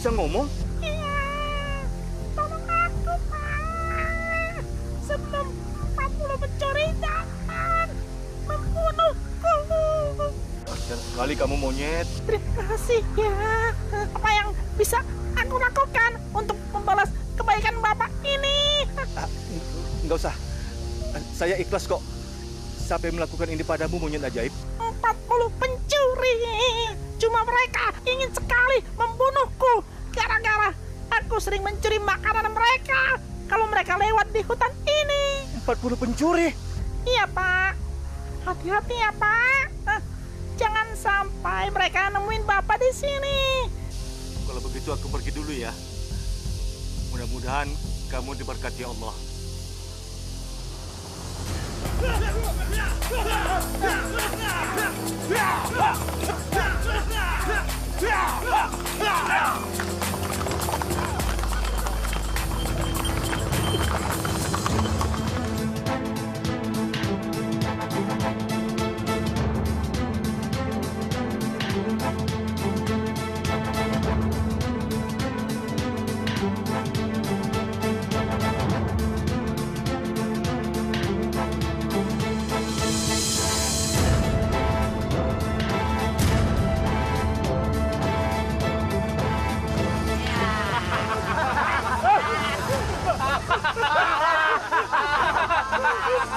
bisa ngomong? Iya, tolong aku, Pak. Sebelum 40 pencuri datang membunuhku. Kasian sekali kamu, monyet. Terima kasih ya. Apa yang bisa aku lakukan untuk membalas kebaikan Bapak ini? Nggak usah. Saya ikhlas kok. Sampai melakukan ini padamu, monyet ajaib. 40 pencuri. Cuma mereka ingin sekali membunuhku. Gara-gara aku sering mencuri makanan mereka kalau mereka lewat di hutan ini. 40 pencuri? Iya, Pak. Hati-hati ya, Pak. Jangan sampai mereka nemuin Bapak di sini. Kalau begitu aku pergi dulu ya. Mudah-mudahan kamu diberkati Allah.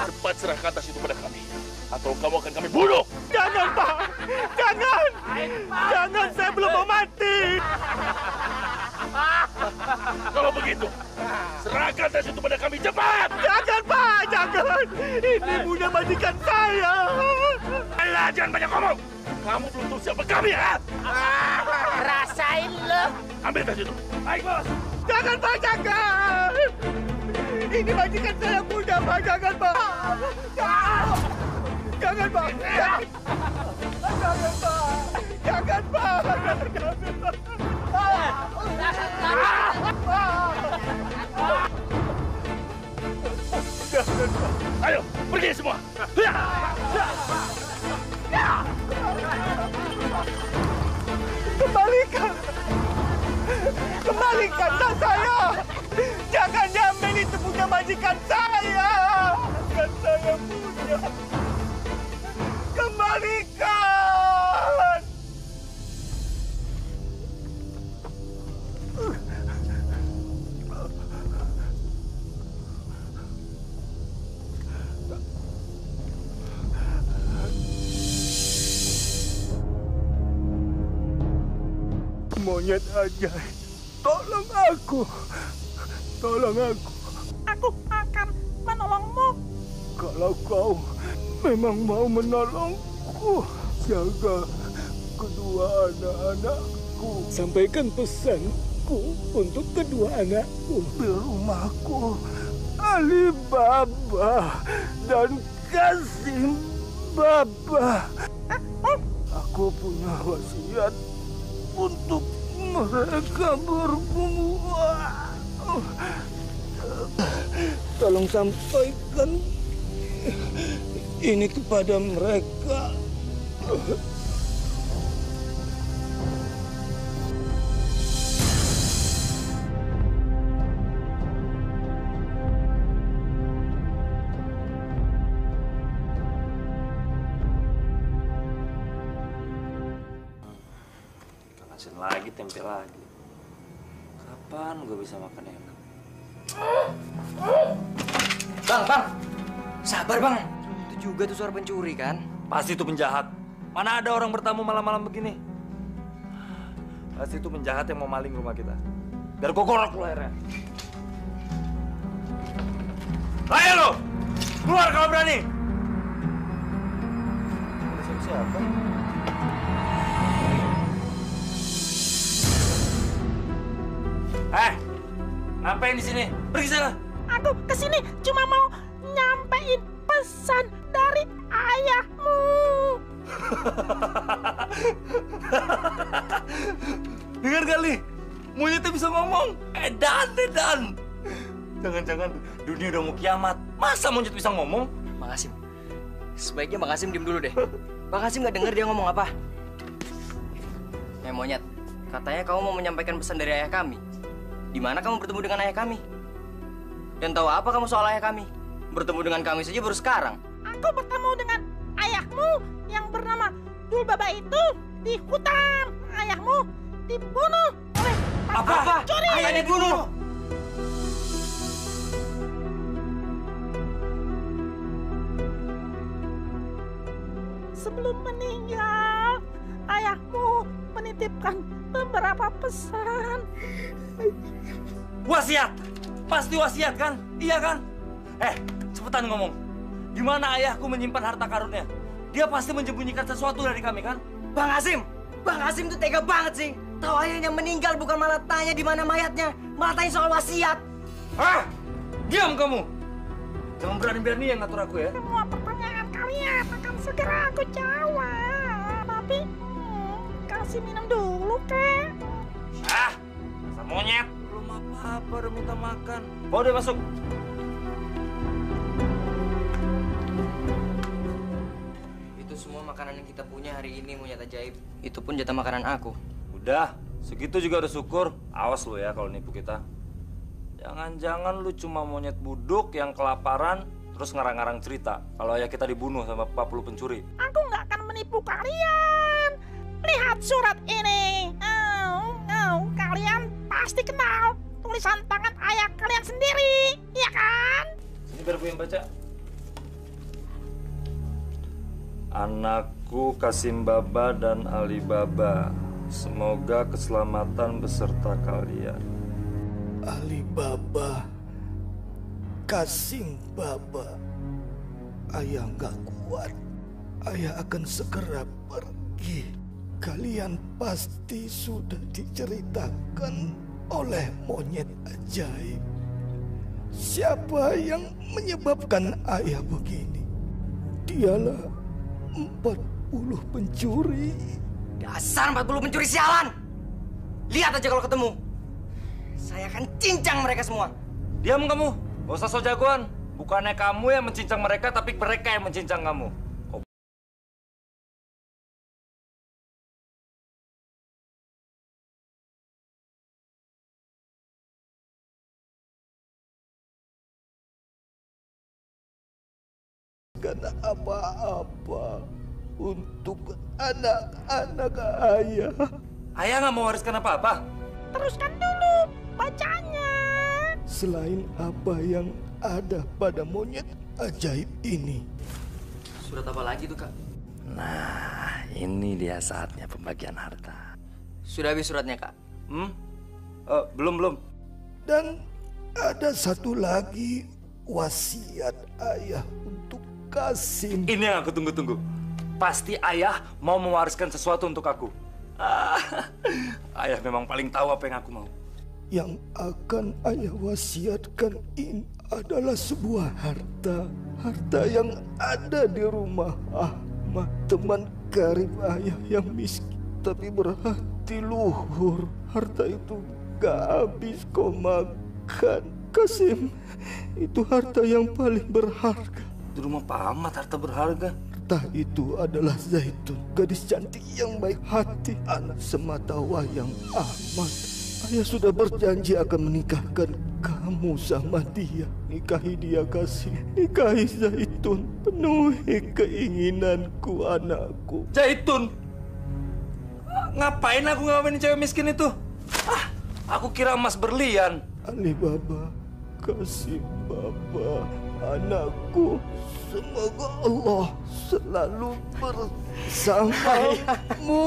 Cepat serahkan tas itu pada kami, atau kamu akan kami bunuh. Jangan, Pak! Jangan! Jangan, saya belum mau mati! Kalau begitu, serahkan tas itu pada kami cepat! Jangan, Pak! Jangan! Ini punya majikan saya! Alah, jangan banyak ngomong! Kamu belum tahu siapa kami, ya? Rasain lo. Ambil tas itu. Baik, bos. Jangan, Pak! Jangan! Ini majikan saya punya, Pak! Jangan, Pak! Jangan! Jangan, Pak! Jangan, Pak! Jangan, Pak! Ayo, pergi semua. Kembalikan! Kembalikan tas saya! Jangan diambil, itu punya majikan saya! Kan saya punya! Kembalikan! Monyet ajaib, tolong aku. Tolong aku. Aku akan menolongmu. Kalau kau memang mau menolongku, jaga kedua anak-anakku. Sampaikan pesanku untuk kedua anakku. Di rumahku, Alibaba dan Kasim Baba. Aku punya wasiat untuk mereka berdua. Tolong sampaikan ini kepada mereka. Asin lagi, tempe lagi. Kapan gue bisa makan enak? Bang! Sabar, Bang. Itu juga tuh suara pencuri, kan? Pasti itu penjahat. Mana ada orang bertamu malam-malam begini? Pasti itu penjahat yang mau maling rumah kita. Biar gue gorok lu akhirnya. Ayo lo! Keluar kalau berani! Siapa? Ngapain di sini? Pergi sana. Aku kesini cuma mau nyampein pesan dari ayahmu. Dengar kali, monyetnya bisa ngomong. Edan. Jangan-jangan dunia udah mau kiamat. Masa monyet bisa ngomong? Bang Kasim, sebaiknya Bang Kasim diem dulu deh. Bang Kasim nggak denger dia ngomong apa. Monyet, Katanya kamu mau menyampaikan pesan dari ayah kami. Di mana kamu bertemu dengan ayah kami? Dan tahu apa kamu soal ayah kami? Bertemu dengan kami saja baru sekarang. Aku bertemu dengan ayahmu yang bernama Dul Baba itu di hutan. Ayahmu dibunuh oleh Apa? pencuri. Ayah dibunuh? Sebelum meninggal, ayahmu menitipkan beberapa pesan. Wasiat! Pasti wasiat kan? Iya kan? Cepetan ngomong. Di mana ayahku menyimpan harta karunnya? Dia pasti menyembunyikan sesuatu dari kami kan? Bang Hasim tuh tega banget sih. Tahu ayahnya meninggal bukan malah tanya di mana mayatnya, malah tanya soal wasiat. Hah? Diam kamu! Jangan berani-berani yang ngatur aku ya. Semua pertanyaan kalian akan segera aku jawab. Tapi kasih minum dulu, kek. Dasar monyet! Belum apa-apa udah minta makan. Bawa dia masuk. Itu semua makanan yang kita punya hari ini, monyet ajaib. Itu pun jatah makanan aku. Udah, segitu juga udah syukur. Awas lu ya kalau nipu kita. Jangan-jangan lu cuma monyet buduk yang kelaparan terus ngarang-ngarang cerita kalau ayah kita dibunuh sama 40 pencuri. Aku nggak akan menipu kalian. Lihat surat ini. Kalian pasti kenal tulisan tangan ayah kalian sendiri, ya kan? Ini biar gue yang baca. Anakku Kasim Baba dan Ali Baba, semoga keselamatan beserta kalian. Ali Baba, Kasim Baba, ayah nggak kuat. Ayah akan segera pergi. Kalian pasti sudah diceritakan oleh monyet ajaib. Siapa yang menyebabkan ayah begini? Dialah 40 pencuri. Dasar 40 pencuri sialan! Lihat aja kalau ketemu. Saya akan cincang mereka semua. Diam kamu, gak usah so jagoan. Bukannya kamu yang mencincang mereka, tapi mereka yang mencincang kamu. Karena apa-apa untuk anak-anak ayah. Ayah nggak mau wariskan apa-apa. Teruskan dulu bacanya. Selain apa yang ada pada monyet ajaib ini. Surat apa lagi tuh, Kak? Nah, ini dia saatnya pembagian harta. Sudah habis suratnya, Kak? Belum. Dan ada satu lagi wasiat ayah untuk Kasim. Ini yang aku tunggu-tunggu. Pasti ayah mau mewariskan sesuatu untuk aku. Ayah memang paling tahu apa yang aku mau. Yang akan ayah wasiatkan ini adalah sebuah harta. Harta yang ada di rumah Ahmad, teman karib ayah yang miskin tapi berhati luhur. Harta itu gak habis kau makan, Kasim. Itu harta yang paling berharga. Di rumah Pak Ahmad harta berharga. Harta itu adalah Zaitun, gadis cantik yang baik hati, anak semata wayang Ahmad. Ayah sudah berjanji akan menikahkan kamu sama dia. Nikahi dia, Kasim. Nikahi Zaitun. Penuhi keinginanku, anakku. Zaitun? Ngapain aku ngawinin cewek miskin itu? Aku kira emas berlian. Ali Baba, Kasim Baba, anakku. Semoga Allah selalu bersamamu.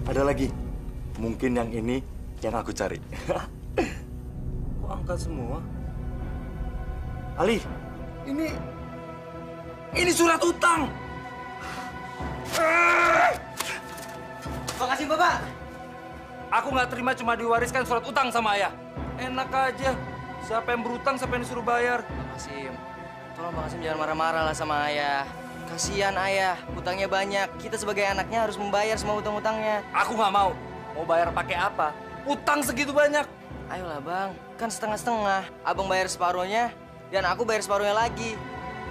Ada lagi. Mungkin yang ini yang aku cari. Kok angkat semua? Ali, ini surat utang. Makasih, Bapak. Aku nggak terima cuma diwariskan surat utang sama ayah. Enak aja. Siapa yang berutang, siapa yang disuruh bayar. Bang Hasim, tolong Bang Hasim jangan marah-marah lah sama ayah. Kasihan ayah, hutangnya banyak. Kita sebagai anaknya harus membayar semua utang-utangnya. Aku nggak mau. Mau bayar pakai apa? Utang segitu banyak. Ayolah bang, kan setengah-setengah. Abang bayar separuhnya, dan aku bayar separuhnya lagi.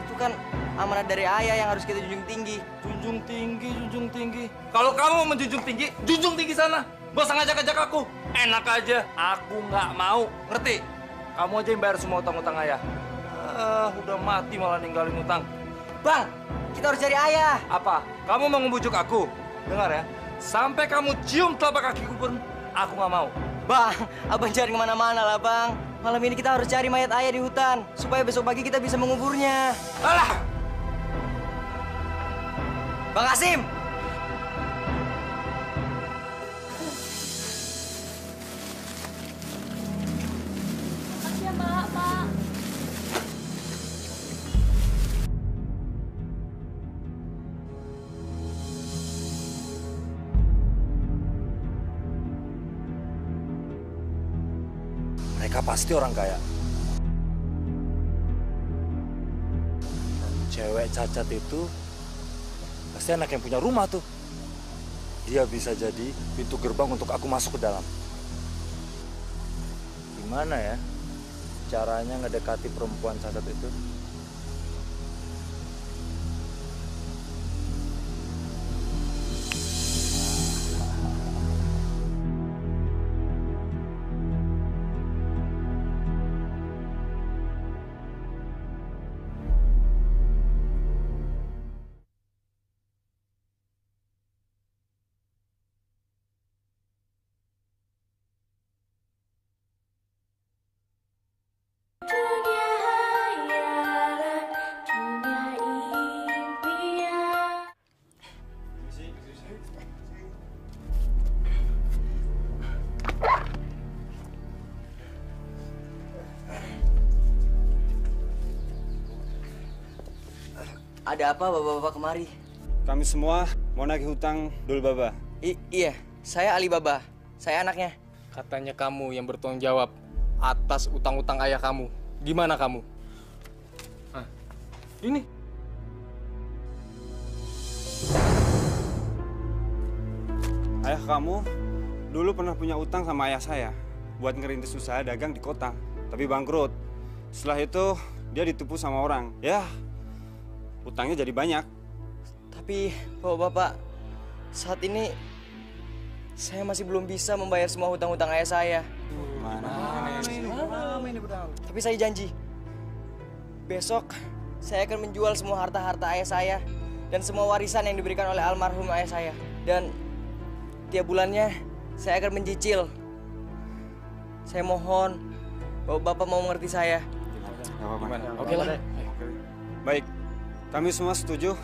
Itu kan amanat dari ayah yang harus kita junjung tinggi. Junjung tinggi, junjung tinggi. Kalau kamu mau menjunjung tinggi, junjung tinggi sana. Gak usah ngajak-ngajak aku. Enak aja, aku nggak mau. Ngerti? Kamu aja yang bayar semua utang-utang ayah. Udah mati malah ninggalin utang. Bang, kita harus cari ayah. Apa? Kamu mau ngebujuk aku? Dengar ya, sampai kamu cium telapak kakiku pun, aku nggak mau. Bang, abang cari kemana-mana lah bang. Malam ini kita harus cari mayat ayah di hutan. Supaya besok pagi kita bisa menguburnya. Alah! Bang Kasim! Makasih ya, Pak. Mereka pasti orang kaya. Dan cewek cacat itu pasti anak yang punya rumah tuh. Dia bisa jadi pintu gerbang untuk aku masuk ke dalam. Gimana ya caranya ngedekati perempuan cacat itu? Dunia hayalan, dunia impian. Ada apa bapak-bapak kemari? Kami semua mau nagih hutang Dul Baba. Iya, saya Alibaba. Saya anaknya. Katanya kamu yang bertanggung jawab atas utang-utang ayah kamu. Di mana kamu? Ini. Ayah kamu dulu pernah punya utang sama ayah saya buat ngerintis usaha dagang di kota, tapi bangkrut. Setelah itu dia ditipu sama orang. Ya, utangnya jadi banyak. Tapi bapak-bapak, saat ini saya masih belum bisa membayar semua hutang-hutang ayah saya. Tapi saya janji, besok saya akan menjual semua harta-harta ayah saya dan semua warisan yang diberikan oleh almarhum ayah saya. Dan tiap bulannya saya akan mencicil. Saya mohon bapak-bapak mau mengerti saya. Oke lah. Baik, kami semua setuju.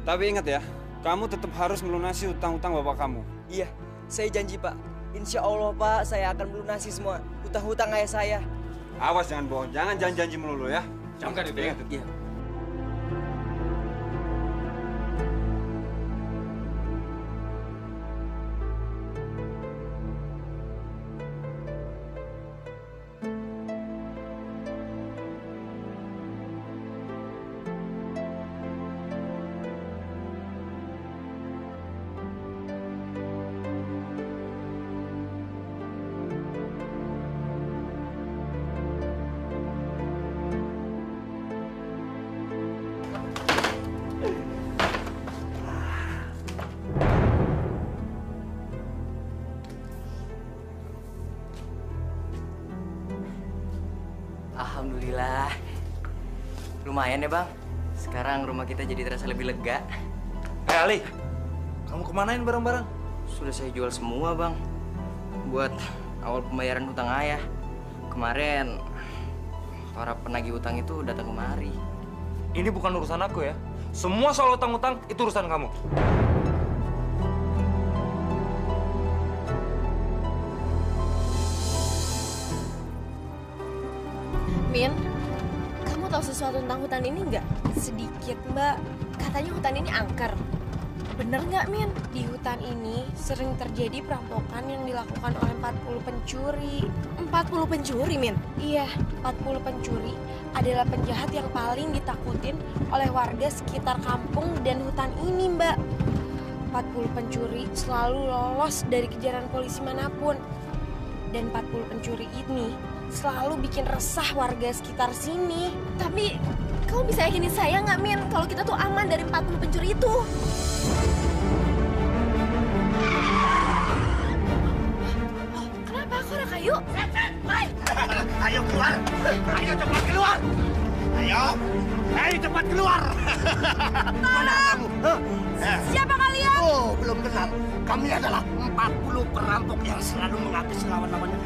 Tapi ingat ya, kamu tetap harus melunasi utang-utang bapak kamu. Iya, saya janji Pak. Insya Allah Pak, saya akan melunasi semua hutang-hutang ayah saya. Awas jangan bohong, jangan janji-janji melulu ya. Camkan itu ya. Iya. Alhamdulillah. Lumayan ya bang. Sekarang rumah kita jadi terasa lebih lega. Ali, kamu kemanain barang-barang? Sudah saya jual semua bang. Buat awal pembayaran hutang ayah. Kemarin para penagih hutang itu datang kemari. Ini bukan urusan aku ya. Semua soal utang-utang itu urusan kamu. Min, kamu tahu sesuatu tentang hutan ini nggak? Sedikit, Mbak. Katanya hutan ini angker. Bener nggak, Min? Di hutan ini sering terjadi perampokan yang dilakukan oleh 40 pencuri. 40 pencuri, Min? Iya, 40 pencuri adalah penjahat yang paling ditakutin oleh warga sekitar kampung dan hutan ini, Mbak. 40 pencuri selalu lolos dari kejaran polisi manapun. Dan 40 pencuri ini selalu bikin resah warga sekitar sini. Tapi kamu bisa yakinin saya nggak, Min, kalau kita tuh aman dari 40 pencuri itu? Kenapa? Kok ada kayu? Ayo keluar! Ayo cepat keluar! Ayo! Ayo cepat keluar! Mana kamu? Siapa kalian? Oh, belum kenal. Kami adalah 40 perampok yang selalu menghabisi lawan-lawannya.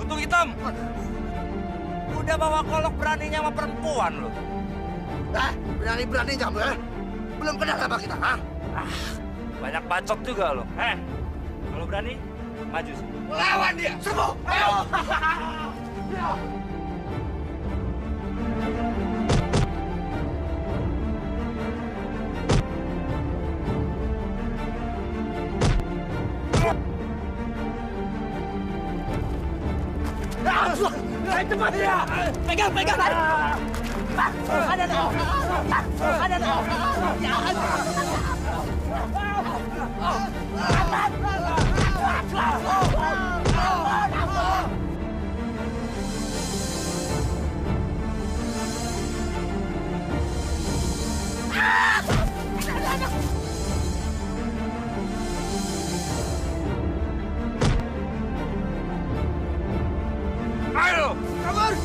Lutung hitam! Udah bawa golok beraninya sama perempuan lo. Berani-berani kamu ya? Belum kenal sama kita, ha? Banyak bacot juga lo. Kalau berani, maju. Lawan dia! Serbu! Ayo! Cepat dia! Pegang! Ada tahu! Ada tahu! Ayo! Kabur!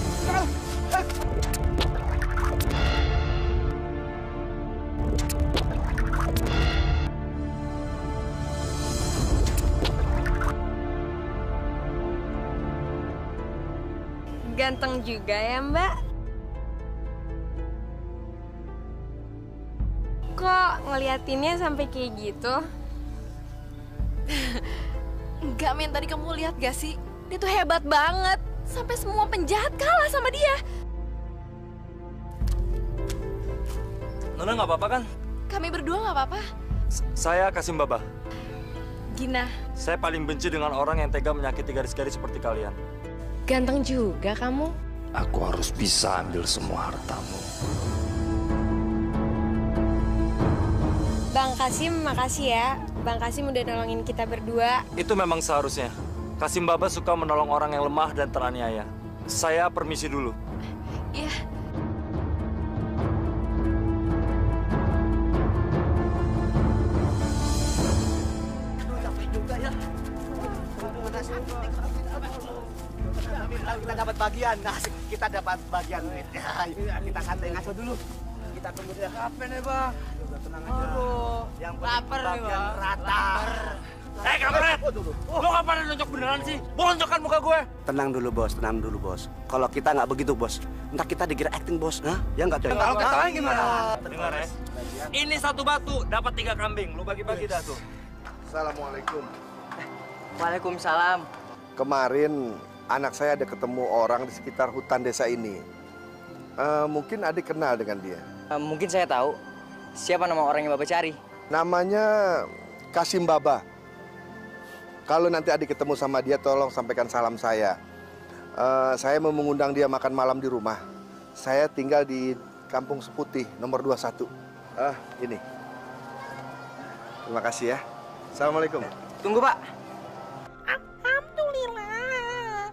Ganteng juga ya, Mbak. Kok ngeliatinnya sampai kayak gitu? Enggak, Min. Tadi kamu lihat gak sih? Dia tuh hebat banget. Sampai semua penjahat kalah sama dia. Nona nggak apa-apa kan? Kami berdua nggak apa-apa. Saya Kasim Baba. Gina. Saya paling benci dengan orang yang tega menyakiti gadis-gadis seperti kalian. Ganteng juga kamu. Aku harus bisa ambil semua hartamu. Bang Kasim, makasih ya. Bang Kasim udah nolongin kita berdua. Itu memang seharusnya. Kasim Baba suka menolong orang yang lemah dan teraniaya. Saya permisi dulu. Iya. Kita dapat bagian, kita dapat bagian. Kita santai ngaco dulu. Kita tunggu dia. Kapan ya, Bang? Udah tenang aja. Aduh, yang lapar nih, Bang. Rata. Kampret! Lo nggak pada nunjuk beneran sih? Bonjokan muka gue! Tenang dulu, Bos. Kalau kita nggak begitu, Bos, ntar kita dikira acting, Bos. Hah? Ya nggak, Coy? Kalau ketahuan gimana? Dengar ya. Ini 1 batu, dapat 3 kambing. Lo bagi-bagi dah tuh. Assalamualaikum. Waalaikumsalam. Kemarin anak saya ada ketemu orang di sekitar hutan desa ini. Mungkin adik kenal dengan dia. Mungkin saya tahu. Siapa nama orang yang Bapak cari? Namanya Kasim Baba. Kalau nanti adik ketemu sama dia, tolong sampaikan salam saya. Saya mau mengundang dia makan malam di rumah. Saya tinggal di Kampung Seputih, nomor 21. Ini. Terima kasih ya. Assalamualaikum. Tunggu, Pak. Alhamdulillah.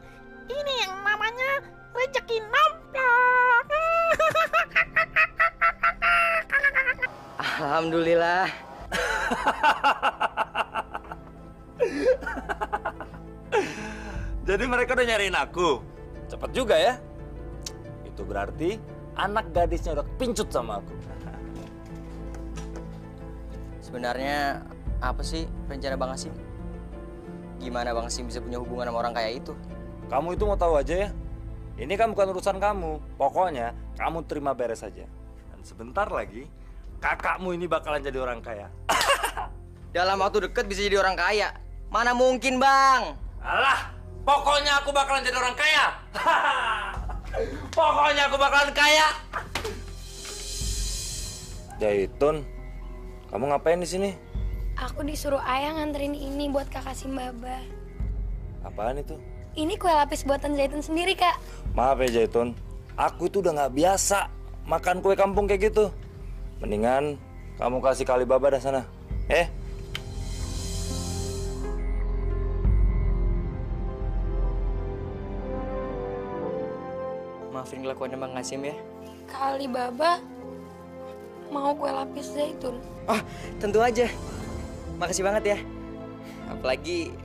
Ini yang namanya rezeki nomplok. Alhamdulillah. Jadi mereka udah nyariin aku. Cepet juga ya. Itu berarti anak gadisnya udah kepincut sama aku. Sebenarnya apa sih rencana Bang Kasim? Gimana Bang Kasim bisa punya hubungan sama orang kayak itu? Kamu itu mau tahu aja ya. Ini kan bukan urusan kamu. Pokoknya kamu terima beres saja. Dan sebentar lagi kakakmu ini bakalan jadi orang kaya. Dalam waktu dekat bisa jadi orang kaya. Mana mungkin, Bang? Alah, pokoknya aku bakalan jadi orang kaya. Pokoknya aku bakalan kaya. Jaitun, kamu ngapain di sini? Aku disuruh ayah nganterin ini buat kakak Simbaba. Apaan itu? Ini kue lapis buatan Zaitun sendiri, Kak. Maaf ya Jaitun, aku itu udah nggak biasa makan kue kampung kayak gitu. Mendingan kamu kasih kali Baba dah sana. maafin kelakuannya Bang Kasim ya. Kali Baba mau kue lapis zaitun. Oh, tentu aja. Makasih banget ya. Apalagi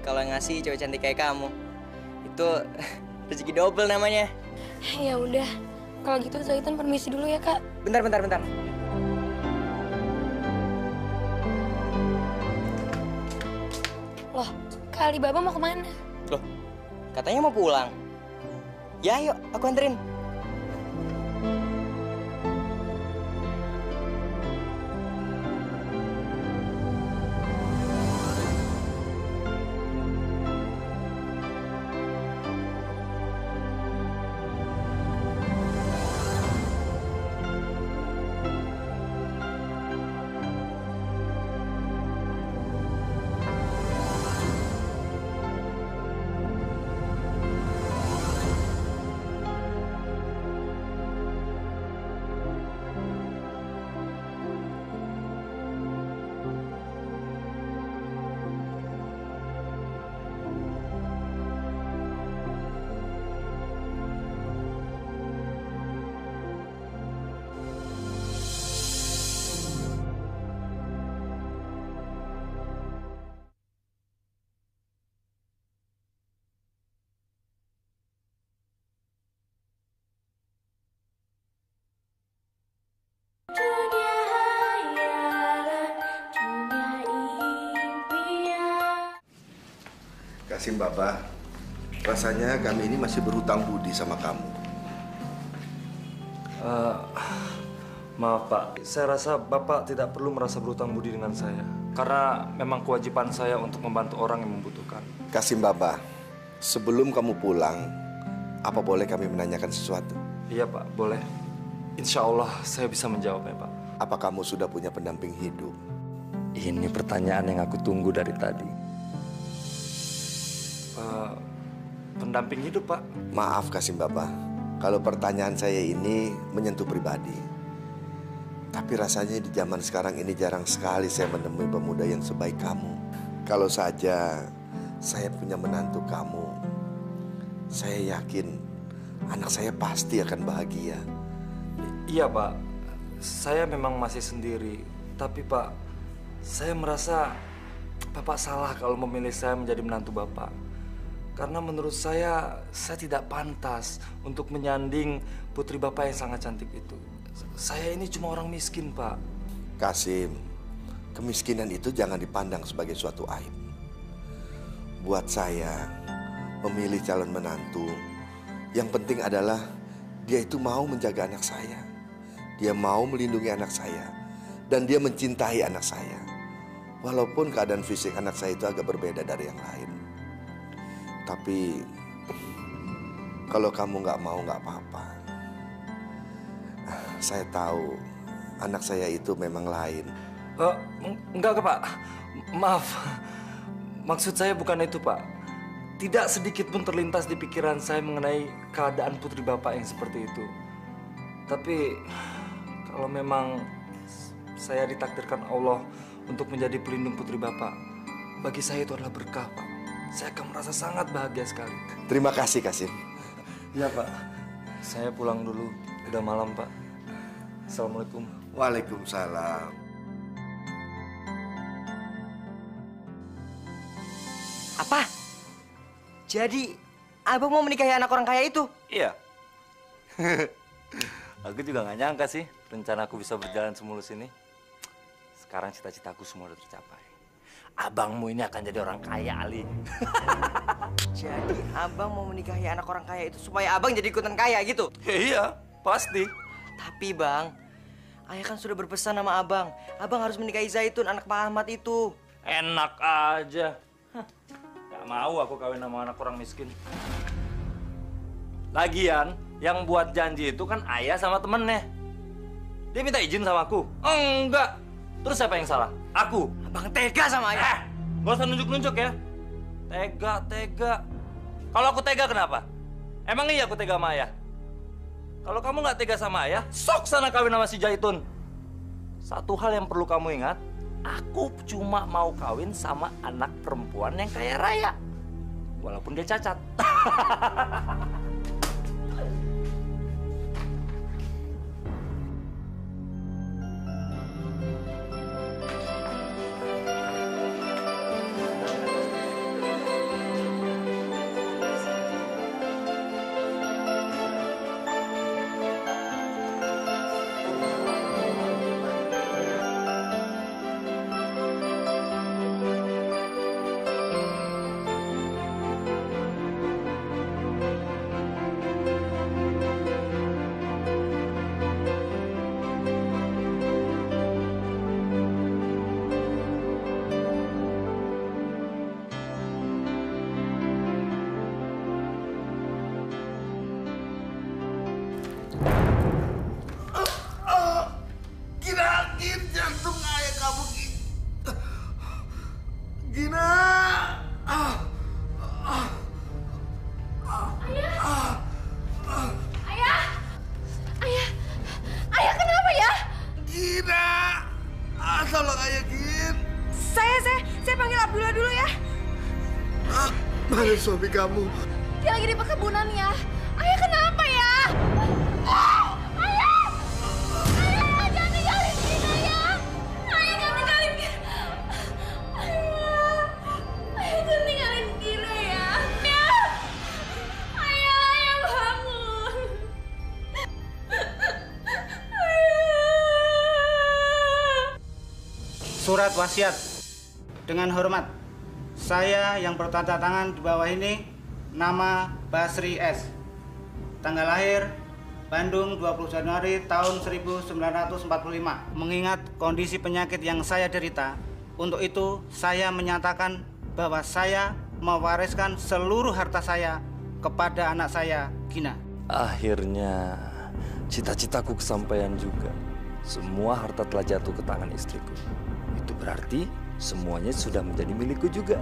kalau ngasih cewek cantik kayak kamu. Itu rezeki double namanya. Ya udah, kalau gitu zaitun permisi dulu ya Kak. Bentar. Loh, Kali Baba mau kemana? Loh, katanya mau pulang. Ya yuk, aku anterin. Kasim Baba, rasanya kami ini masih berhutang budi sama kamu. Maaf Pak, saya rasa Bapak tidak perlu merasa berhutang budi dengan saya. Karena memang kewajiban saya untuk membantu orang yang membutuhkan. Kasim Baba, sebelum kamu pulang, apa boleh kami menanyakan sesuatu? Iya Pak, boleh. Insya Allah saya bisa menjawabnya Pak. Apa kamu sudah punya pendamping hidup? Ini pertanyaan yang aku tunggu dari tadi. Pendamping hidup Pak. Maaf Kasim Baba, kalau pertanyaan saya ini menyentuh pribadi. Tapi rasanya di zaman sekarang ini jarang sekali saya menemui pemuda yang sebaik kamu. Kalau saja saya punya menantu kamu, saya yakin anak saya pasti akan bahagia. Iya Pak, saya memang masih sendiri. Tapi Pak, saya merasa Bapak salah kalau memilih saya menjadi menantu Bapak. Karena menurut saya tidak pantas untuk menyanding putri Bapak yang sangat cantik itu. Saya ini cuma orang miskin, Pak. Kasim, kemiskinan itu jangan dipandang sebagai suatu aib. Buat saya, memilih calon menantu, yang penting adalah dia itu mau menjaga anak saya. Dia mau melindungi anak saya. Dan dia mencintai anak saya. Walaupun keadaan fisik anak saya itu agak berbeda dari yang lain. Tapi kalau kamu nggak mau nggak apa-apa. Saya tahu anak saya itu memang lain. Enggak Pak, maaf. Maksud saya bukan itu Pak. Tidak sedikit pun terlintas di pikiran saya mengenai keadaan putri Bapak yang seperti itu. Tapi kalau memang saya ditakdirkan Allah untuk menjadi pelindung putri Bapak, bagi saya itu adalah berkah Pak. Saya akan merasa sangat bahagia sekali. Terima kasih, Kasim. Iya, Pak. Saya pulang dulu. Udah malam, Pak. Assalamualaikum. Waalaikumsalam. Apa? Jadi, Abang mau menikahi anak orang kaya itu? Iya. Aku juga gak nyangka sih rencana aku bisa berjalan semulus ini. Sekarang cita-citaku semua udah tercapai. Abangmu ini akan jadi orang kaya, Ali. Jadi Abang mau menikahi anak orang kaya itu supaya Abang jadi ikutan kaya gitu? Iya, pasti. Tapi Bang, Ayah kan sudah berpesan sama Abang. Abang harus menikahi Zaitun, anak Pak Ahmad itu. Enak aja. Gak mau aku kawin sama anak orang miskin. Lagian, yang buat janji itu kan Ayah sama temennya. Dia minta izin sama aku. Enggak. Terus siapa yang salah? Aku. Abang tega sama Ayah. Gak usah nunjuk-nunjuk ya. Tega. Kalau aku tega kenapa? Emang iya aku tega sama Ayah? Kalau kamu nggak tega sama Ayah, sok sana kawin sama si Zaitun. Satu hal yang perlu kamu ingat, aku cuma mau kawin sama anak perempuan yang kaya raya. Walaupun dia cacat. tolong ayah, Gin. Saya panggil Abdullah dulu ya. Mana suami kamu? Dia lagi di perkebunan ya. Ayah kenapa ya? Ayah! Ayah, jangan tinggalin Gina ya. Ayah jangan tinggalin Gina. Ayah jangan tinggalin Gina ya. Ayah bangun. Surat wasiat. Dengan hormat, saya yang bertanda tangan di bawah ini, nama Basri S. Tanggal lahir, Bandung 20 Januari tahun 1945. Mengingat kondisi penyakit yang saya derita, untuk itu saya menyatakan bahwa saya mewariskan seluruh harta saya kepada anak saya, Gina. Akhirnya, cita-citaku kesampaian juga. Semua harta telah jatuh ke tangan istriku. Itu berarti semuanya sudah menjadi milikku juga.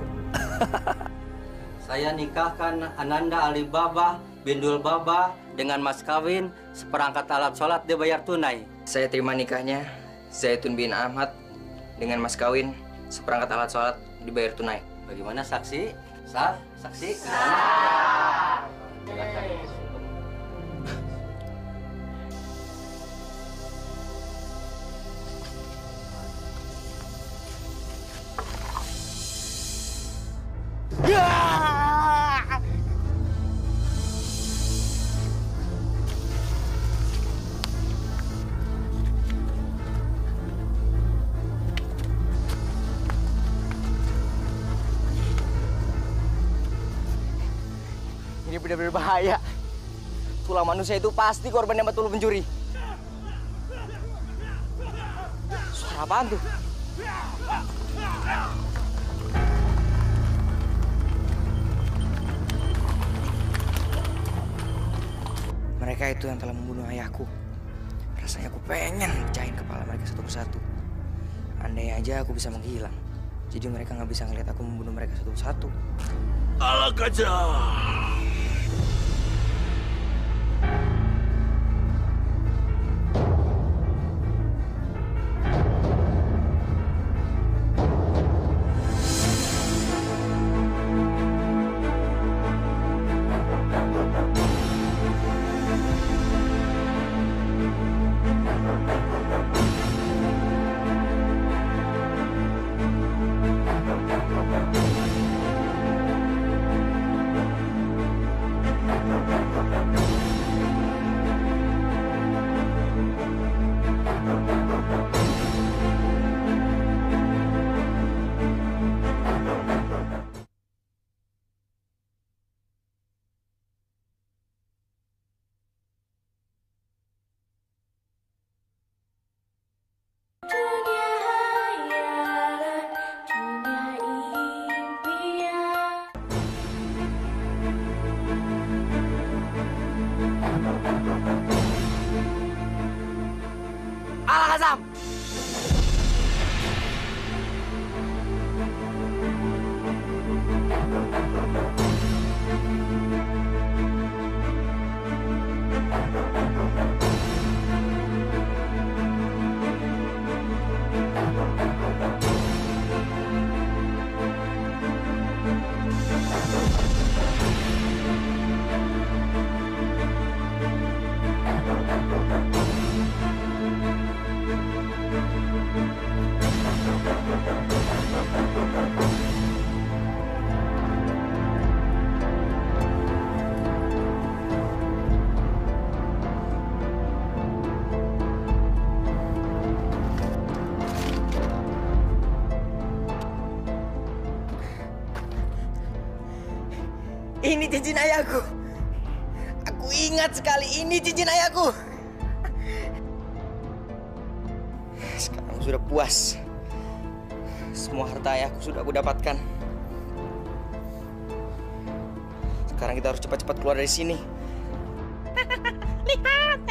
Saya nikahkan Ananda Alibaba bin Dul Baba dengan mas kawin seperangkat alat sholat dibayar tunai. Saya terima nikahnya Zaitun bin Ahmad dengan mas kawin seperangkat alat sholat dibayar tunai. Bagaimana saksi? Sah? Saksi? Ini benar-benar bahaya. Tulang manusia itu pasti korban yang betul pencuri. Suara apaan tuh? Mereka itu yang telah membunuh ayahku. Rasanya aku pengen pecahin kepala mereka satu persatu. Andai aja aku bisa menghilang. Jadi mereka nggak bisa ngeliat aku membunuh mereka satu persatu. Alah gajah. Ini cincin ayahku. Aku ingat sekali ini cincin ayahku. Sekarang sudah puas. Semua harta ayahku sudah aku dapatkan. Sekarang kita harus cepat-cepat keluar dari sini. Lihat,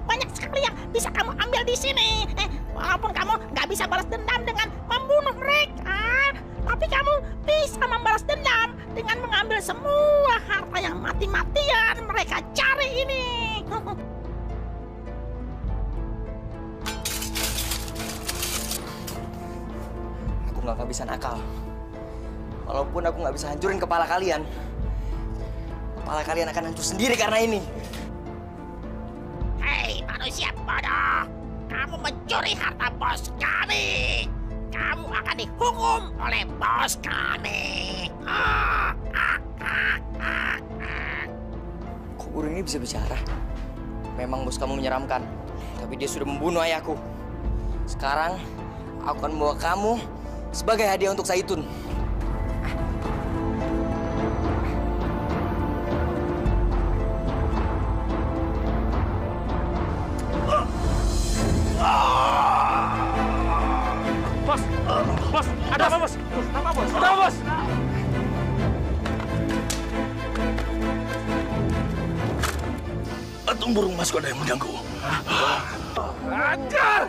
banyak sekali yang bisa kamu ambil di sini. Walaupun kamu nggak bisa balas dendam dengan membunuh mereka, tapi kamu bisa membalas dendam dengan mengambil semua harta yang mati-matian mereka cari ini. aku nggak kehabisan akal. Walaupun aku nggak bisa hancurin kepala kalian akan hancur sendiri karena ini. Hei manusia bodoh, kamu mencuri harta bos kami. Kamu akan dihukum oleh bos kami. Kok burung ini bisa bicara? Memang bos kamu menyeramkan, tapi dia sudah membunuh ayahku. Sekarang aku akan membawa kamu sebagai hadiah untuk Zaitun. Bos, ada apa bos? Apa bos? Ada apa bos? Patung burung mas kok ada yang mengganggu? Ajar!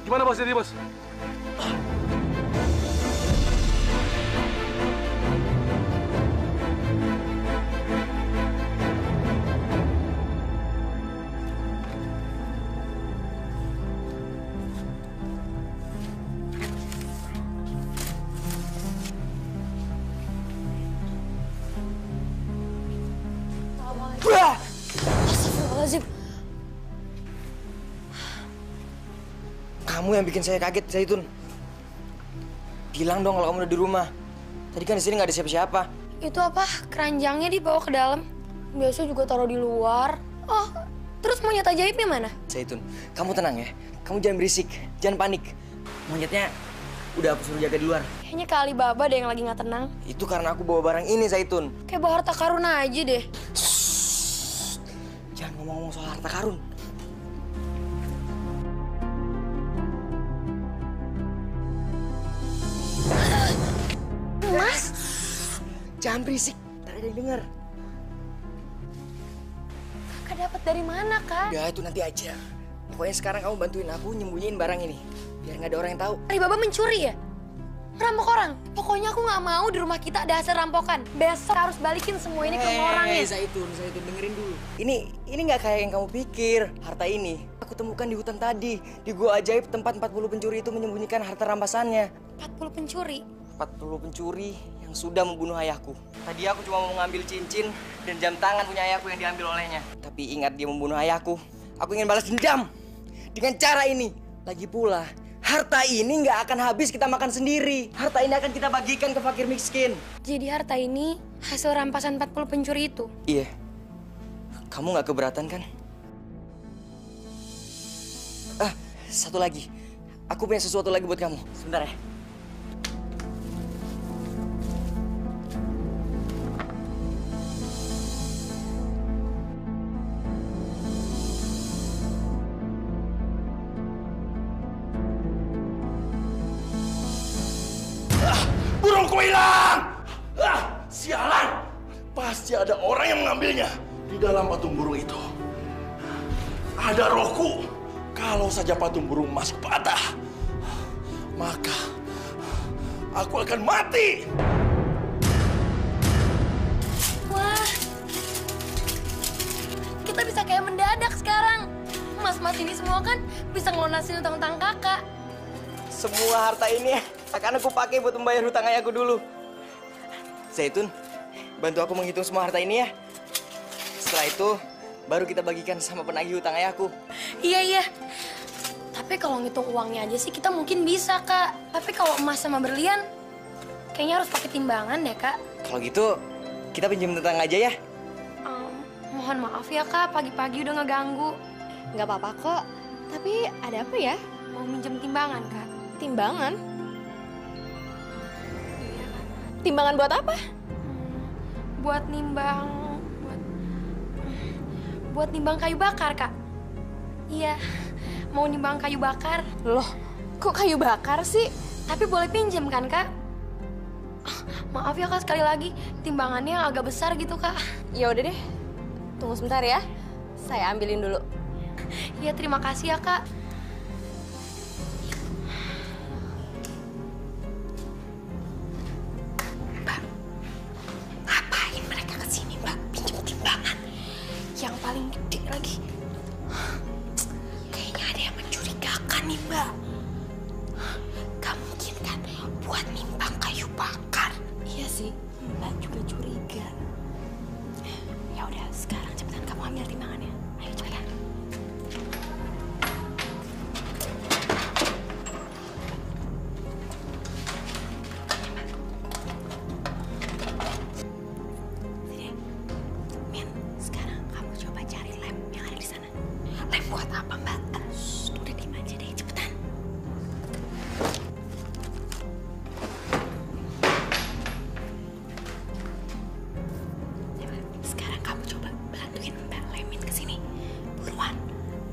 Gimana bos jadi bos? Astagfirullahaladzim. Kamu yang bikin saya kaget, Zaitun. Bilang dong kalau kamu udah di rumah. Tadi kan di sini nggak ada siapa-siapa. Itu apa? Keranjangnya dibawa ke dalam. Biasa juga taruh di luar. Oh, terus monyet ajaibnya mana? Zaitun, kamu tenang ya. Kamu jangan berisik, jangan panik. Monyetnya udah aku suruh jaga di luar. Kayaknya kali Baba deh yang lagi nggak tenang. Itu karena aku bawa barang ini, Zaitun. Kayak bawa harta karun aja deh. Jangan ngomong-ngomong soal harta karun. Mas? Jangan berisik, ntar ada yang denger. Kakak dapat dari mana, Kak? Udah, itu nanti aja. Pokoknya sekarang kamu bantuin aku nyembunyiin barang ini. Biar nggak ada orang yang tahu. Alibaba mencuri ya? Merampok orang? Pokoknya aku nggak mau di rumah kita ada hasil rampokan. Besok harus balikin semua ini ke rumah orangnya. Zaitun, dengerin dulu. Ini nggak kayak yang kamu pikir. Harta ini aku temukan di hutan tadi. Di gua ajaib tempat 40 pencuri itu menyembunyikan harta rampasannya. 40 pencuri? 40 pencuri yang sudah membunuh ayahku. Tadi aku cuma mau mengambil cincin dan jam tangan punya ayahku yang diambil olehnya. Tapi ingat dia membunuh ayahku. Aku ingin balas dendam dengan cara ini. Lagi pula, harta ini nggak akan habis kita makan sendiri. Harta ini akan kita bagikan ke fakir miskin. Jadi harta ini hasil rampasan 40 pencuri itu? Iya. Kamu nggak keberatan kan? Satu lagi. Aku punya sesuatu lagi buat kamu. Sebentar ya. Burungku hilang! Sialan! Pasti ada orang yang mengambilnya. Di dalam patung burung itu ada rohku. Kalau saja patung burung emas patah, maka aku akan mati. Wah, kita bisa kayak mendadak sekarang. Mas-mas ini semua kan bisa ngelunasin utang-utang kakak. Semua harta ini akan aku pakai buat membayar hutang ayahku dulu. Zaitun, bantu aku menghitung semua harta ini ya. Setelah itu, baru kita bagikan sama penagih hutang ayahku. Iya. Tapi kalau ngitung uangnya aja sih kita mungkin bisa, Kak. Tapi kalau emas sama berlian, kayaknya harus pakai timbangan deh, Kak. Kalau gitu, kita pinjam tetangga aja ya. Mohon maaf ya, Kak. Pagi-pagi udah ngeganggu. Nggak apa-apa kok. Tapi ada apa ya? Mau minjem timbangan, Kak. Timbangan? Timbangan buat apa? Buat nimbang kayu bakar, Kak. Iya, mau nimbang kayu bakar. Loh, kok kayu bakar sih? Tapi boleh pinjem kan, Kak? Maaf ya, Kak, sekali lagi. Timbangannya yang agak besar gitu, Kak. Ya udah deh. Tunggu sebentar ya. Saya ambilin dulu. Iya, terima kasih ya, Kak. Ngapain mereka kesini, Mbak? Pinjam timbangan. Yang paling gede lagi. nih, Mbak. Gak mungkin kan buat nimbang kayu bakar. Iya sih, Mbak juga curiga. Ya udah, sekarang cepetan kamu ambil timbangannya. Ayo cepetan. Sini. Min, sekarang kamu coba cari lem yang ada di sana. Lem buat apa, Mbak? Udah diem aja deh, cepetan. Sekarang kamu coba bantuin Mbak lemin ke sini. Buruan.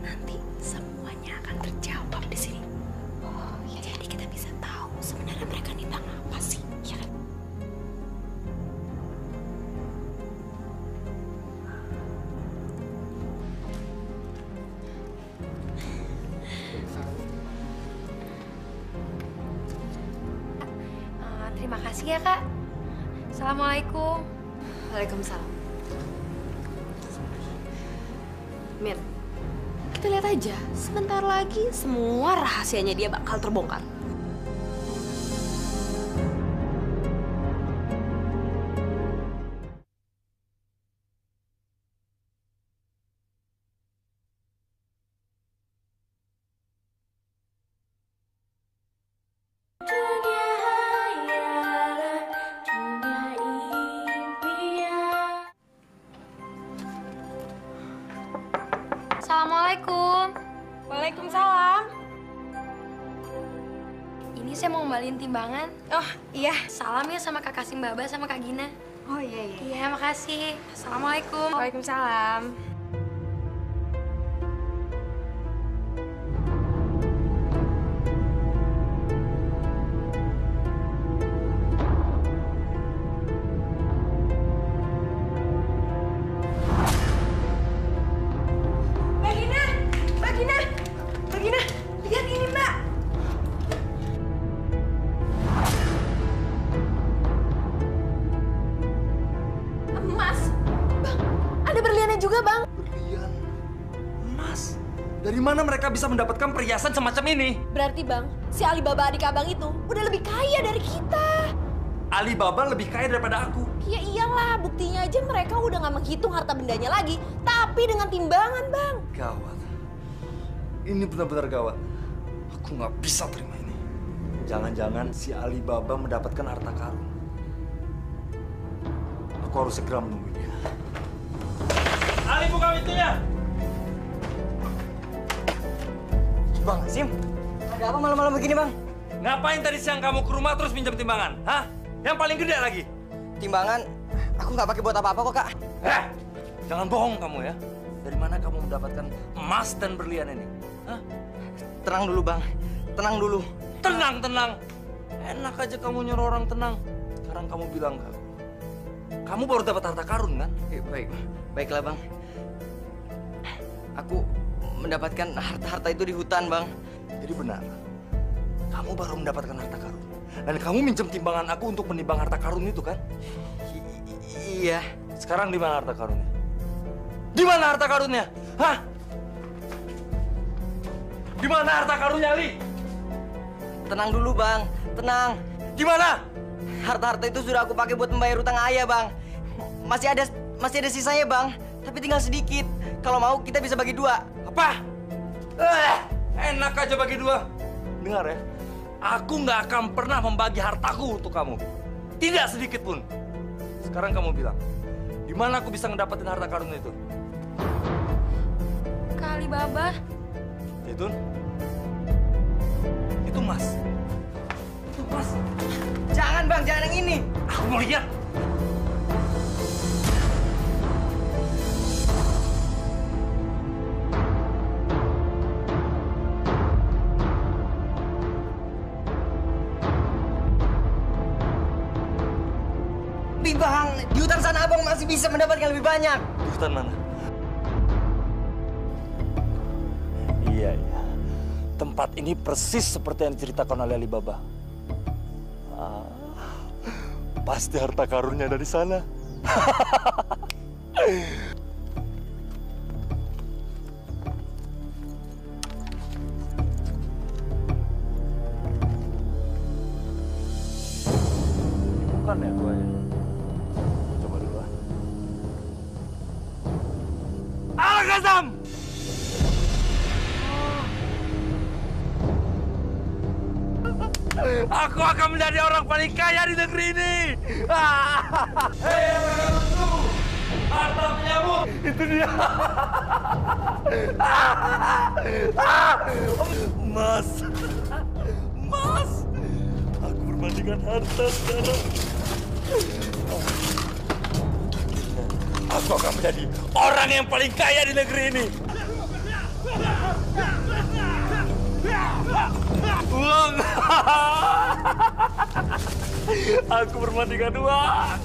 Nanti semuanya akan terjawab di sini. Oh, ya jadi kita bisa tahu sebenarnya mereka nimbang apa sih, ya kan? Terima kasih ya, Kak. Assalamualaikum. Waalaikumsalam. Min, kita lihat aja. Sebentar lagi semua rahasianya dia bakal terbongkar. Assalamualaikum. Waalaikumsalam. Ini saya mau ngembaliin timbangan. Oh, iya. Salam ya sama Kak Kasim Baba sama Kak Gina. Oh, iya. Iya, makasih. Assalamualaikum. Waalaikumsalam. Lihat ini, Mbak. Emas. Bang, ada berliannya juga, Bang. Berlian, emas. Dari mana mereka bisa mendapatkan perhiasan semacam ini? Berarti, Bang, si Alibaba adik abang itu udah lebih kaya dari kita. Alibaba lebih kaya daripada aku. Ya iyalah, buktinya aja mereka udah nggak menghitung harta bendanya lagi, tapi dengan timbangan, Bang. Gawat. Ini benar-benar gawat. Aku nggak bisa terima ini. Jangan-jangan si Alibaba mendapatkan harta karun. Aku harus segera menemui dia. Ali, buka pintunya! Bang Kasim, ada apa malam-malam begini, Bang? Ngapain tadi siang kamu ke rumah terus pinjam timbangan? Hah? Yang paling gede lagi? Timbangan, aku nggak pakai buat apa-apa kok, Kak. Jangan bohong kamu ya. Dari mana kamu mendapatkan emas dan berlian ini? Hah? Tenang dulu, Bang. Tenang dulu. Tenang. Enak aja kamu nyuruh orang tenang. Sekarang kamu bilang ke aku. Kamu baru dapat harta karun, kan? Baiklah, Bang. Aku mendapatkan harta-harta itu di hutan, Bang. Jadi benar. Kamu baru mendapatkan harta karun. Dan kamu minjem timbangan aku untuk menimbang harta karun itu, kan? Iya. Sekarang di mana harta karunnya? Di mana harta karunnya? Hah? Di mana harta karunnya, Ali? Tenang dulu, Bang. Tenang. Di mana? Harta-harta itu sudah aku pakai buat membayar utang ayah, Bang. Masih ada sisanya, Bang. Tapi tinggal sedikit. Kalau mau kita bisa bagi dua. Apa? Enak aja bagi dua. Dengar ya. Aku nggak akan pernah membagi hartaku untuk kamu. Tidak sedikit pun. Sekarang kamu bilang, di mana aku bisa ngedapetin harta karun itu? Kak Alibaba. Itu emas. Itu emas. Jangan, Bang. Jangan yang ini. Aku mau lihat. Bang, di hutan sana Abang masih bisa mendapatkan lebih banyak. Di hutan mana? Iya. Tempat ini persis seperti yang diceritakan oleh Alibaba. Pasti harta karunnya ada di sana. kedengeran ya guanya? Coba dulu ah. Al-Ghazam! Aku akan menjadi orang paling kaya di negeri ini. Hei, harta penyamut. Itu dia. Mas, Mas, aku berbandingkan harta sekarang. Aku akan menjadi orang yang paling kaya di negeri ini. Uang. Aku berbandingkan uang.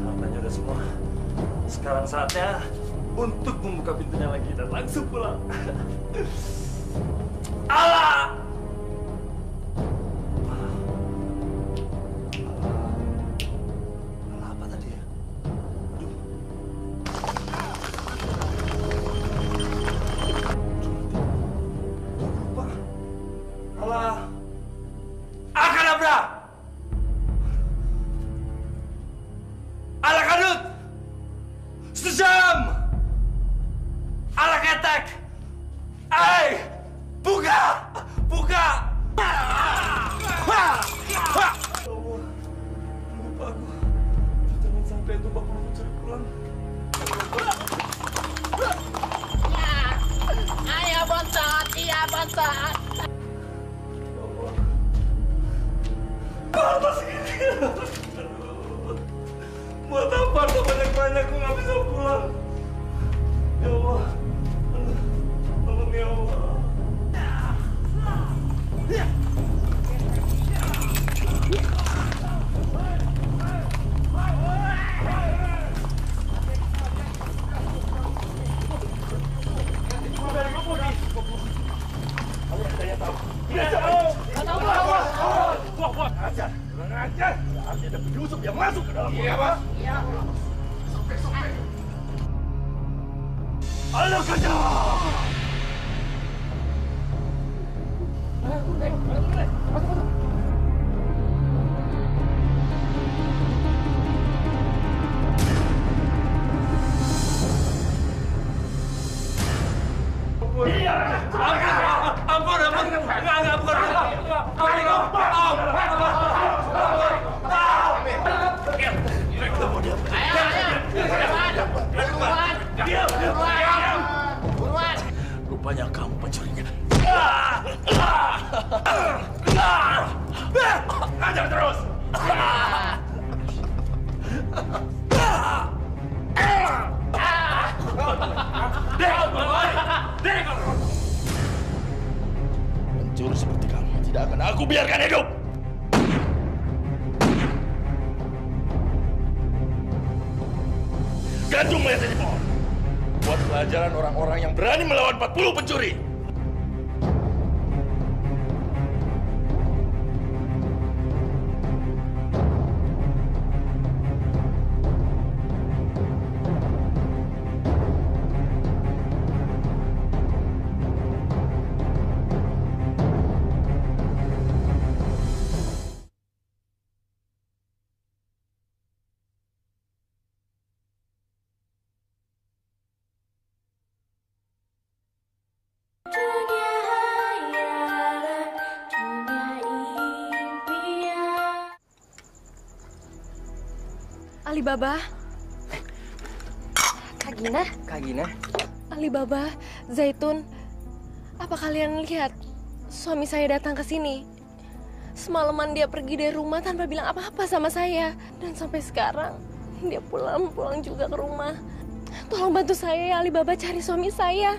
Hartanya udah semua. Sekarang saatnya untuk membuka pintunya lagi dan langsung pulang. Allah! Allah apa tadi ya? Aduh. Lupa. Allah. Akadabra! Allah kadut! Sejam! Allah ketek! Ay! Buka! Buka! Lupa aku. Jangan sampai itu bakal mencuri pulang. Ayo bonsot, iya bonsot. Harta segini. Buat apa harta banyak-banyak aku nggak bisa pulang. Ya Allah. Tolong ya Allah. Ada penyusup yang masuk ke dalam. Iya, Pak. Iya. Sobek. Halo, kerja. Ampun. Enggak, bukan. Rupanya kamu pencurinya. Hajar terus. Pencuri seperti kamu tidak akan aku biarkan hidup. Gantung mayatnya di pohon. Buat pelajaran orang-orang yang berani melawan 40 pencuri. Alibaba. Kak Gina. Alibaba, Zaitun. Apa kalian lihat suami saya datang ke sini? Semalaman dia pergi dari rumah tanpa bilang apa-apa sama saya. Dan sampai sekarang dia pulang juga ke rumah. Tolong bantu saya ya Alibaba cari suami saya.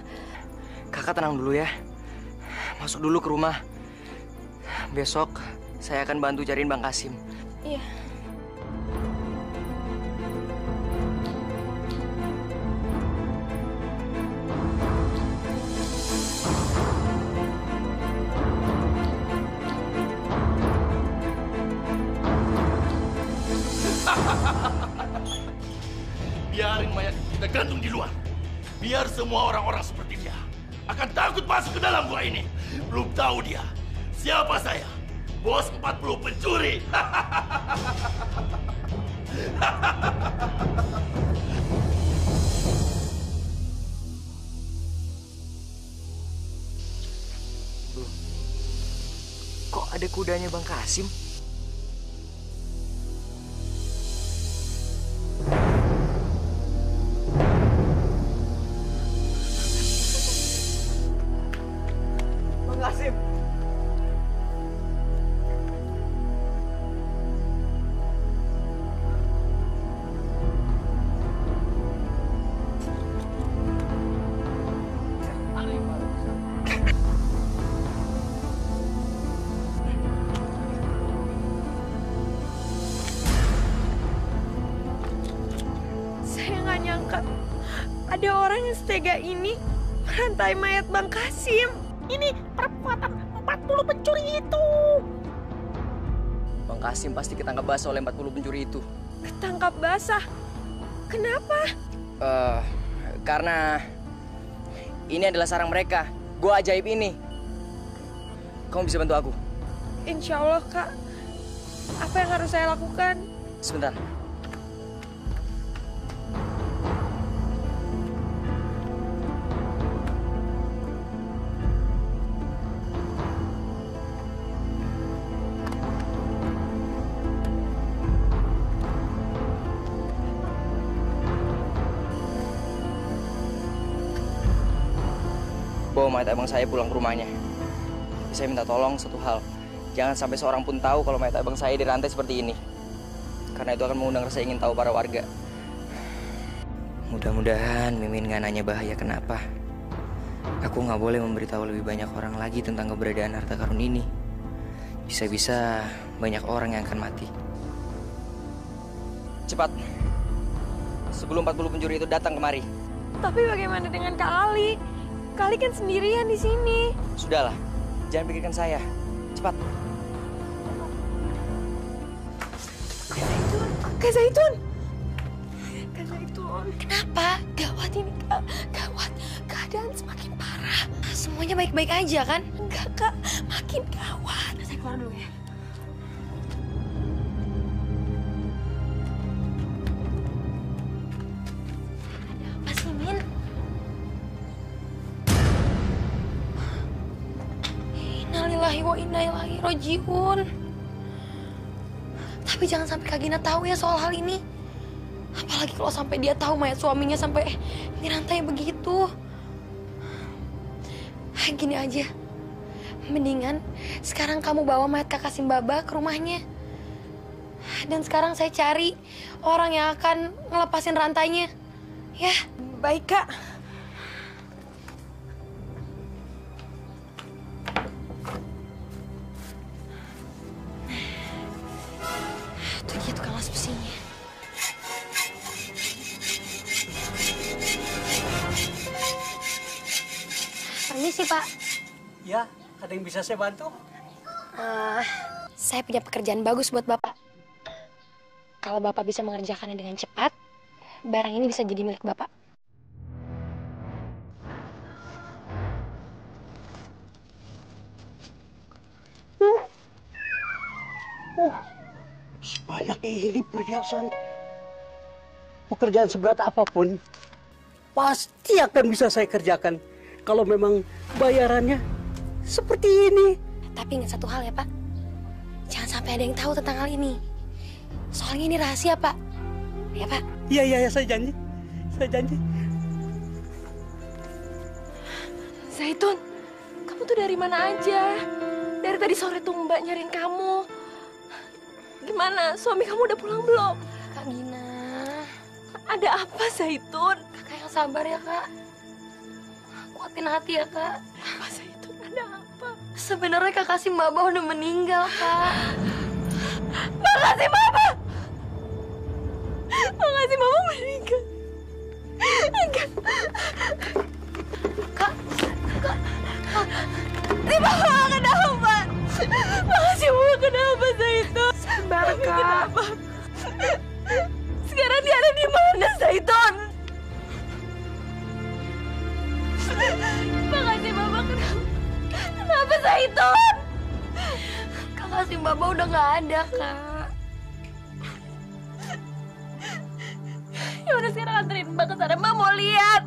Kakak tenang dulu ya. Masuk dulu ke rumah. Besok saya akan bantu cariin Bang Kasim. Iya. Biarin mayat kita gantung di luar. Biar semua orang-orang seperti dia akan takut masuk ke dalam gua ini. Belum tahu dia Siapa saya? Bos 40 pencuri. Kok ada kudanya Bang Kasim? Bang Kasim. Saya nggak nyangka ada orang yang setega ini merantai mayat Bang Kasim. Ini perbuatan 40 pencuri itu. Bang Kasim pasti ketangkap basah oleh 40 pencuri itu. Ketangkap basah? Kenapa? Karena ini adalah sarang mereka. Gua ajaib ini. Kamu bisa bantu aku? Insya Allah, Kak. Apa yang harus saya lakukan? Sebentar. Bawa mayat abang saya pulang ke rumahnya. Saya minta tolong satu hal. Jangan sampai seorang pun tahu kalau mayat abang saya dirantai seperti ini. Karena itu akan mengundang rasa ingin tahu para warga. Mudah-mudahan Mimin nggak nanya bahaya kenapa. Aku nggak boleh memberitahu lebih banyak orang lagi tentang keberadaan harta karun ini. Bisa-bisa banyak orang yang akan mati. Cepat. Sebelum 40 pencuri itu datang kemari. Tapi bagaimana dengan Kak Ali? Kak Ali kan sendirian di sini. Sudahlah, jangan pikirkan saya. Cepat. Kak Zaitun. Kak Zaitun. Kenapa? Gawat ini, Kak. Gawat. Keadaan semakin parah. Semuanya baik-baik aja kan? Enggak, Kak. Makin gawat. Saya keluar dulu ya. Ada apa sih, Min? Innalillahi wa inna ilaihi rajiun. Tapi jangan sampai Kak Gina tahu ya soal hal ini. Apalagi kalau sampai dia tahu mayat suaminya sampai dirantai begitu. Gini aja. Mendingan sekarang kamu bawa mayat Kakak Simbaba ke rumahnya. Dan sekarang saya cari orang yang akan ngelepasin rantainya. Ya, baik, Kak. Tuh dia tukang las besinya. Permisi, Pak. Ya, ada yang bisa saya bantu? Saya punya pekerjaan bagus buat Bapak. Kalau Bapak bisa mengerjakannya dengan cepat, barang ini bisa jadi milik Bapak. Sebanyak ini perhiasan. Pekerjaan seberat apapun, pasti akan bisa saya kerjakan. Kalau memang bayarannya seperti ini. Tapi ingat satu hal ya, Pak. Jangan sampai ada yang tahu tentang hal ini. Soalnya ini rahasia, Pak. Ya, Pak? Iya, saya janji. Saya janji. Zaitun, kamu tuh dari mana aja? Dari tadi sore tuh Mbak nyariin kamu. Gimana? Suami kamu udah pulang belum? Kak Gina. Ada apa, Zaitun? Kakak yang sabar ya, Kak. Kuatin hati ya, Kak. Apa, Zaitun? Ada apa? Sebenarnya Kakak Simbaba udah meninggal, Kak. Makasih, Mama! Makasih, Mama meninggal. Kak. Ini Mama kenapa? Makasih, Mama kenapa, Zaitun? Sabar, Kak. Kenapa? Sekarang dia ada di mana, Zaitun? Makasih, Mama. Kenapa, Zaitun? nggak ada, Kak. Ya udah sekarang anterin Mbak ke sana. Mbak mau lihat.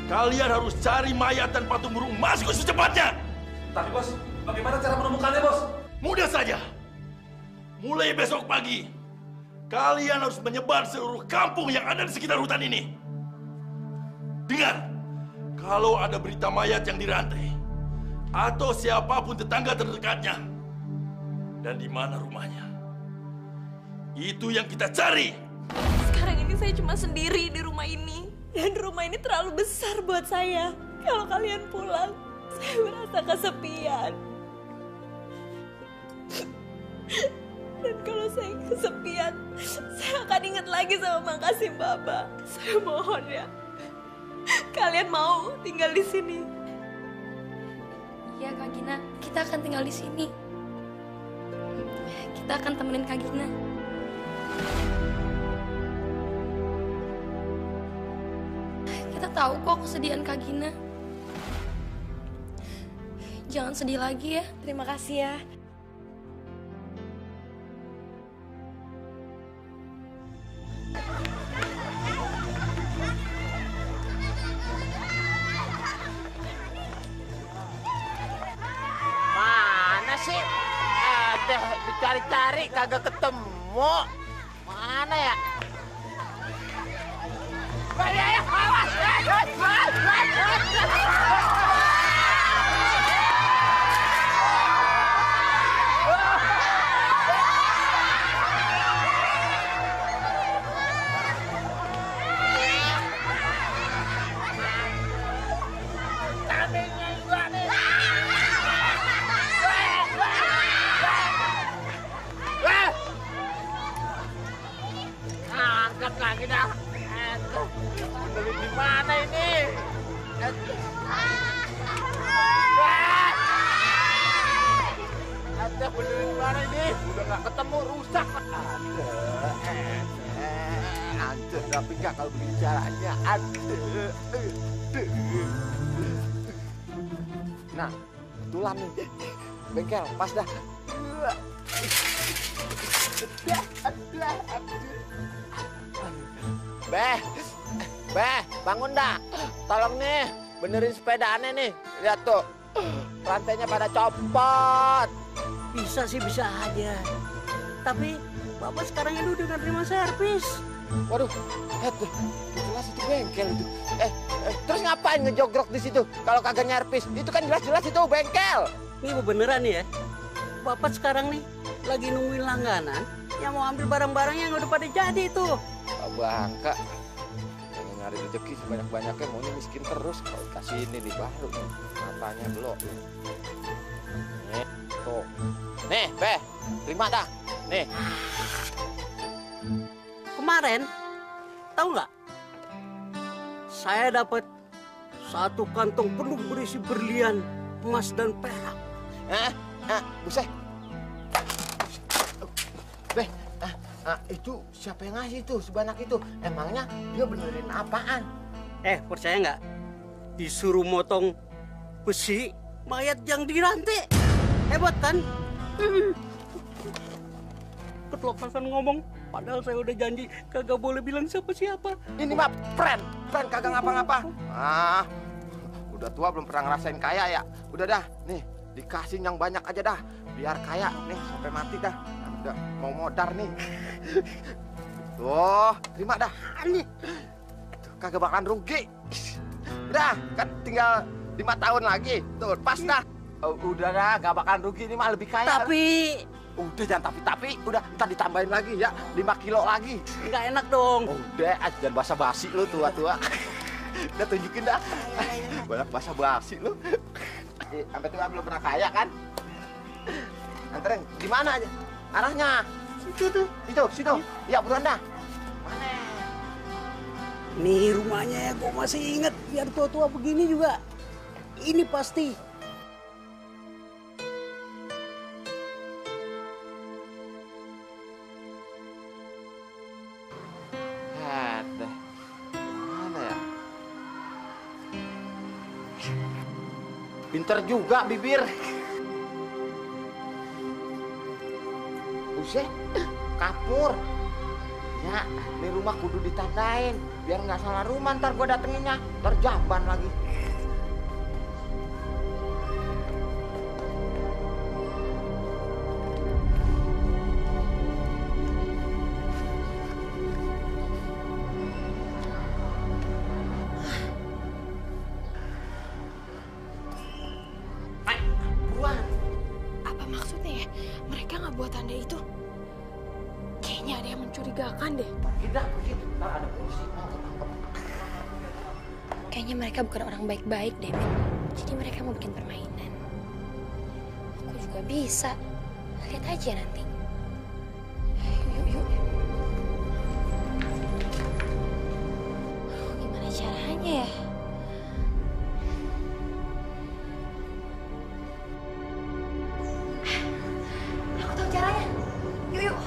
Kalian harus cari mayat dan patung burung emasku secepatnya. Tapi bos, bagaimana cara menemukannya bos? Mudah saja. Mulai besok pagi, kalian harus menyebar seluruh kampung yang ada di sekitar hutan ini. Dengar, kalau ada berita mayat yang dirantai, atau siapapun tetangga terdekatnya, dan di mana rumahnya, itu yang kita cari. Sekarang ini saya cuma sendiri di rumah ini. Dan rumah ini terlalu besar buat saya. Kalau kalian pulang, saya merasa kesepian. Dan kalau saya kesepian, saya akan ingat lagi sama Mang Kasim Baba. Saya mohon ya, kalian mau tinggal di sini? Iya Kak Gina, kita akan tinggal di sini. Kita akan temenin Kak Gina. Kita tahu kok kesedihan Kak Gina. Jangan sedih lagi ya. Terima kasih ya. Mana sih? Ada dicari-cari kagak ketemu. Mana ya? Ayo, awas! Angkat lagi dah. Benerin di mana ini? Ada benerin di mana ini? Udah nggak ketemu, rusak. Hancur tapi nggak kalau begini caranya. Nah, kebetulan nih. Bengkel, pas dah. Beh, bangun dah. Tolong nih, benerin sepeda aneh nih. Lihat tuh, rantainya pada copot. Bisa sih, bisa aja. Tapi Bapak sekarang ini udah nggak terima servis. Waduh, lihat tuh, jelas itu bengkel itu. Terus ngapain ngejogrok di situ? Kalau kagak nyervis, itu kan jelas-jelas itu bengkel. Ini beneran ya, Bapak sekarang nih lagi nungguin langganan yang mau ambil barang-barang yang udah pada jadi itu. Pak Bangka, pengen nyari rezeki sebanyak-banyaknya, maunya miskin terus. Kalau kasih ini nih baru, matanya belok. Nih, tuh. Nih, Beh, terima dah. Nih. Kemarin, tahu nggak? Saya dapat satu kantong penuh berisi berlian, emas dan perak. Buset. Beh, itu siapa yang ngasih tuh sebanyak itu? Emangnya dia benerin apaan? Percaya nggak? Disuruh motong besi mayat yang dirantai. Hebat kan? Ketlopasan ngomong. Padahal saya udah janji kagak boleh bilang siapa-siapa. Ini mah friend kagak ngapa-ngapa. Ah, udah tua belum pernah ngerasain kaya ya. Udah dah, nih dikasih yang banyak aja dah, biar kaya nih sampai mati dah. Udah mau modar nih. Tuh, terima dah. Nih, tuh, kagak bakalan rugi. Udah, kan tinggal 5 tahun lagi. Tuh, pas dah. Udah dah, gak bakalan rugi. Ini mah lebih kaya. Tapi... Udah, jangan tapi. Udah, ntar ditambahin lagi ya. 5 kilo lagi. Nggak enak dong. Udah, jangan basa-basi lu tua-tua. Udah tunjukin dah. Banyak basa-basi lu. Sampai tua belum pernah kaya kan? Anterin, gimana aja? Arahnya? Situ tuh. Situ. Ya, buruan dah. Mana? Nih rumahnya gue masih inget. Biar tua-tua begini juga. Ini pasti. Mana ya? Pinter juga bibir. Buset, kapur. Ya, ini rumah kudu ditandain. Biar nggak salah rumah ntar gua datenginnya. Ntar jamban lagi. Apa maksudnya ya? Mereka nggak buat tanda itu? Kayaknya ada yang mencurigakan deh. Tidak, begitu. Ntar ada polisi. Kayaknya mereka bukan orang baik-baik deh, Min. Jadi mereka mau bikin permainan. Aku juga bisa. Lihat aja nanti. Yuk. Gimana caranya ya? Aku tahu caranya. Yuk.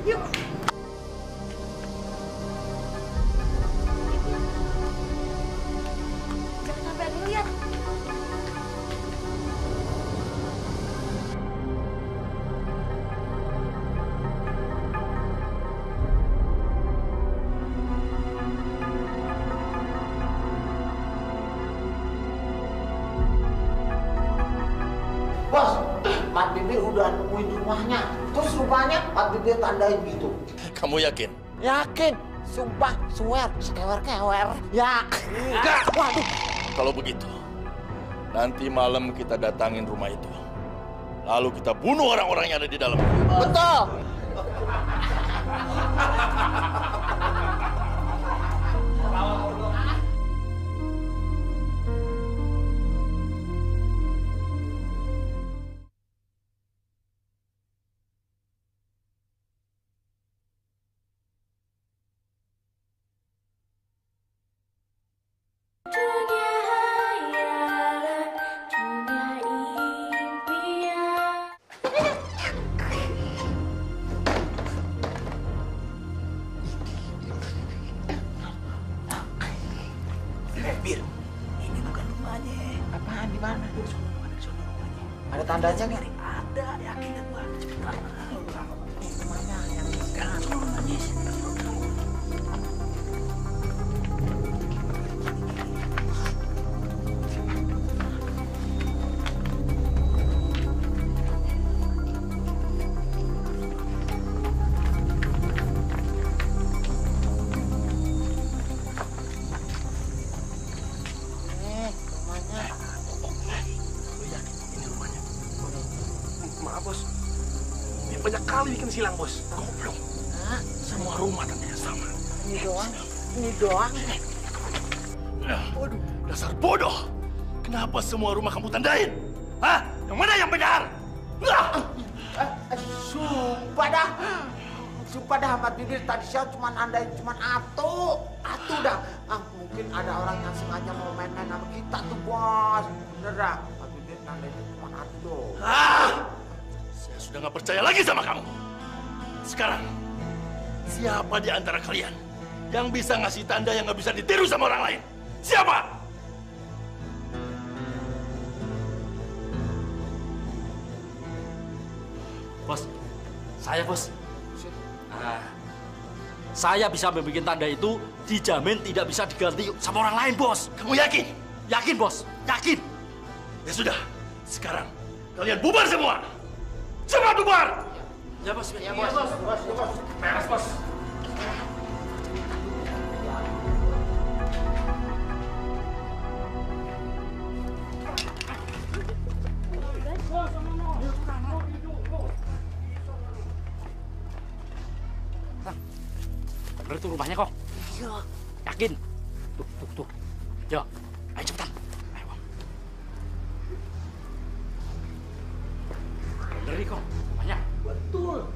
Yuk. Jangan sampai ada yang lihat. Bos, Mat Bibir udah nemuin rumahnya. Terus rupanya Mat Bibir tandain gitu. Kamu yakin? Yakin? Sumpah, swear, sekewer-kewer. Ya. Enggak. Waduh. Kalau begitu, nanti malam kita datangin rumah itu. Lalu kita bunuh orang-orang yang ada di dalam. Betul. Bir, ini bukan rumahnya. Apaan di mana? Di sono rumahnya. Ada tandanya nggak? Ada, yakin kan gua? Cepetan. Rumahnya yang sekarang. Rumahnya. Maaf bos, ini banyak kali bikin silang bos. Goblok. Semua rumah tandanya sama. Ini doang. Waduh, dasar bodoh. Kenapa semua rumah kamu tandain? Hah? Yang mana yang benar? Sumpah dah Mat Bibir tadi siang cuma nandain atu dah. Mungkin ada orang yang sengaja mau main-main sama kita tuh bos. Bener dah, Mat Bibir nandain cuma atu. Saya sudah nggak percaya lagi sama kamu. Sekarang, siapa di antara kalian yang bisa ngasih tanda yang nggak bisa ditiru sama orang lain? Siapa? Bos, bos. Nah, saya bisa membuat tanda itu dijamin tidak bisa diganti sama orang lain, bos. Kamu yakin? Yakin, bos. Yakin. Ya sudah, sekarang kalian bubar semua. Cepat bubar. Ya, bos. Ya, bos. Beres, bos. Bener tuh rumahnya kok? Iya. Yakin? Tuh. Yo, ayo cepetan. Ayo. Bener nih kok, rumahnya. Betul.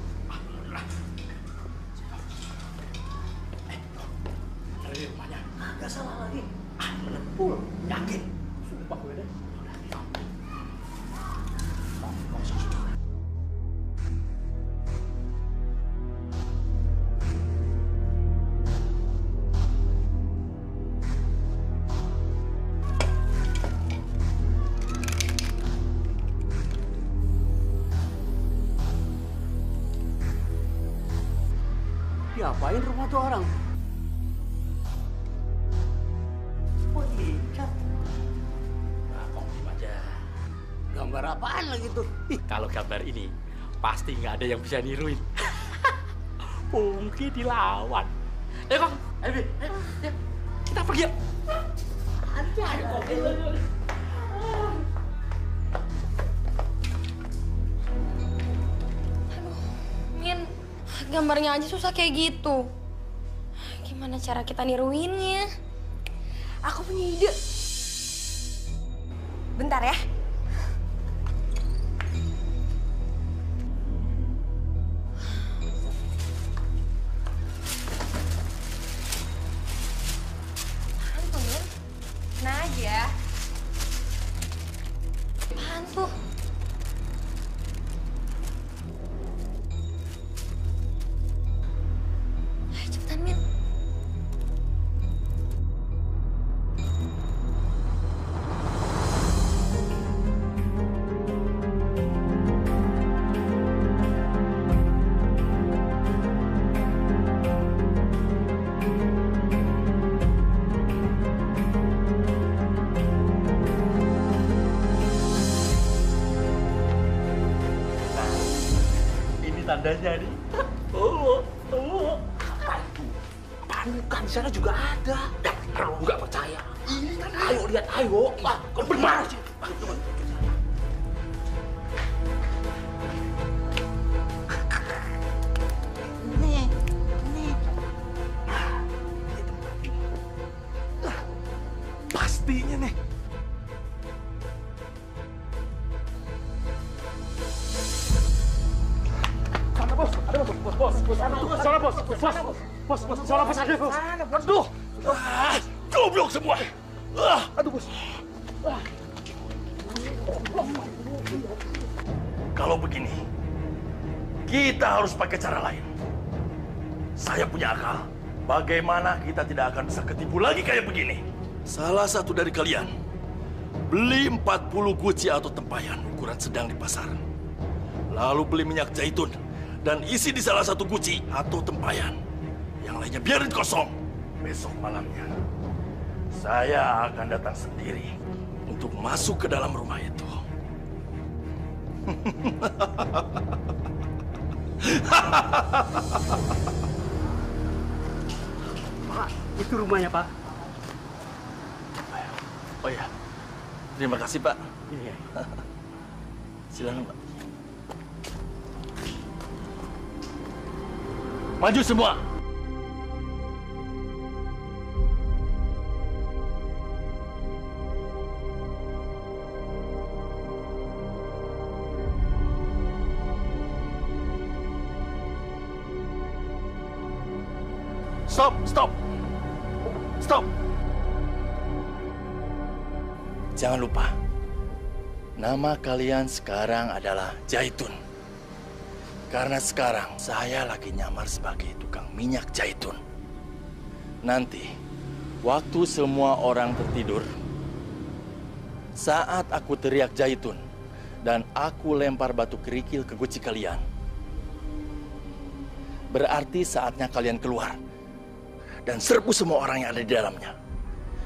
Bener nih rumahnya. Nggak salah lagi. Betul. Yakin? Sumpah gue deh. Diapain rumah tuh orang? Oh, dicat. Nah, kok diem aja. Gambar apaan lagi tuh? Kalau gambar ini, pasti nggak ada yang bisa niruin. Mungkin dilawan. Kong. Ayo, Bi. Ayo. Kita pergi yuk. Ayo, Kong. Min, gambarnya aja susah kayak gitu. Gimana cara kita niruinnya? Aku punya ide. Bentar ya. Apaan tuh, Min? Nah aja. Apaan tuh? Min. Ini tandanya nih. Bukan, di sana juga ada. Ya, kalau nggak percaya. Ini kan, ayo lihat, ayo. Kau benar sih. Nih. Pastinya nih. Sana, bos. Ada, bos. Sana, bos. Bos, sana, bos. Ada, bos. Aduh. Goblok semua. Aduh, bos. Kalau begini, kita harus pakai cara lain. Saya punya akal. Bagaimana kita tidak akan bisa ketipu lagi kayak begini? Salah satu dari kalian beli 40 guci atau tempayan ukuran sedang di pasar. Lalu beli minyak zaitun dan isi di salah satu guci atau tempayan. Yang lainnya biarin kosong. Besok malamnya saya akan datang sendiri untuk masuk ke dalam rumah itu. Pak, itu rumahnya, Pak. Oh ya, terima kasih Pak. Iya. Silakan Pak. Maju semua. Stop. Jangan lupa, nama kalian sekarang adalah Zaitun. Karena sekarang saya lagi nyamar sebagai tukang minyak zaitun. Nanti, waktu semua orang tertidur, saat aku teriak Zaitun dan aku lempar batu kerikil ke guci kalian, Berarti saatnya kalian keluar dan serbu semua orang yang ada di dalamnya.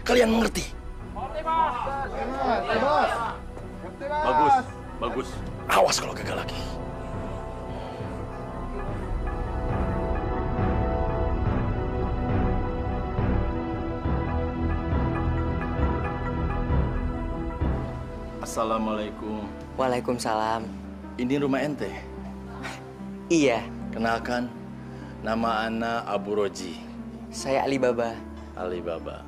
Kalian mengerti? Bagus, bagus. Awas kalau gagal lagi. Assalamualaikum. Waalaikumsalam. Ini rumah ente? Iya. Kenalkan, nama Ana Abu Roji. Saya Alibaba. Alibaba.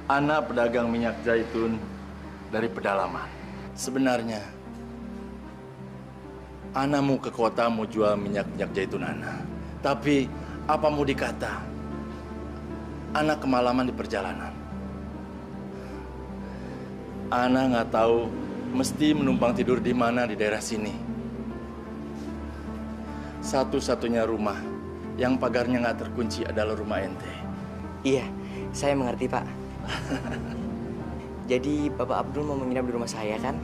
Ana pedagang minyak zaitun dari pedalaman. Sebenarnya, Ana mau ke kota mau jual minyak zaitun Ana. Tapi apa mau dikata, Ana kemalaman di perjalanan. Ana nggak tahu mesti menumpang tidur di mana di daerah sini. Satu-satunya rumah yang pagarnya nggak terkunci adalah rumah ente. Iya, saya mengerti, Pak. Jadi Bapak Abdul mau menginap di rumah saya, kan?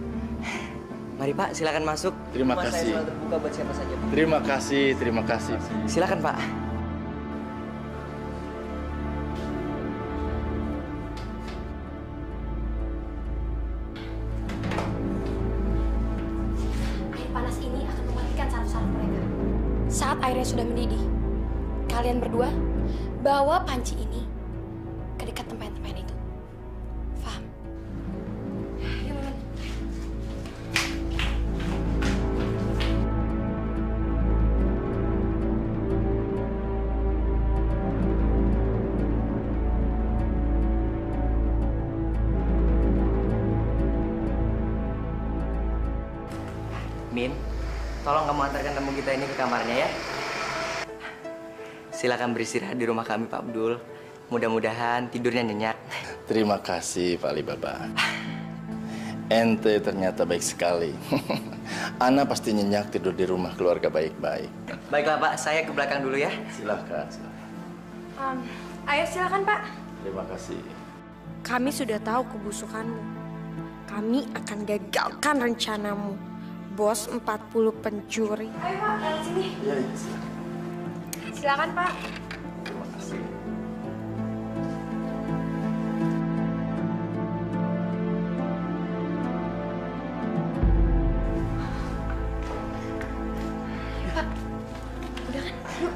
Mari, Pak, silakan masuk. Terima Rumah kasih. Saya selalu terbuka buat siapa saja, Pak. Terima kasih, terima kasih. Silakan, Pak. Air panas ini akan mematikan saraf-saraf mereka. Saat airnya sudah mendidih, kalian berdua bawa panci ini ke dekat tempayan-tempayan itu. Paham? Ayo, Mimin. Min, tolong kamu antarkan tamu kita ini ke kamarnya ya. Silakan beristirahat di rumah kami, Pak Abdul. Mudah-mudahan tidurnya nyenyak. Terima kasih, Pak Alibaba. Ente ternyata baik sekali. Ana pasti nyenyak tidur di rumah keluarga baik-baik. Baiklah, Pak. Saya ke belakang dulu ya. Silahkan. Ayo silakan Pak. Terima kasih. Kami sudah tahu kebusukanmu. Kami akan gagalkan rencanamu. Bos 40 pencuri. Ayo Pak, lewat sini. Iya, silakan. Silakan Pak. Terima kasih. Pak, udah kan? Yuk.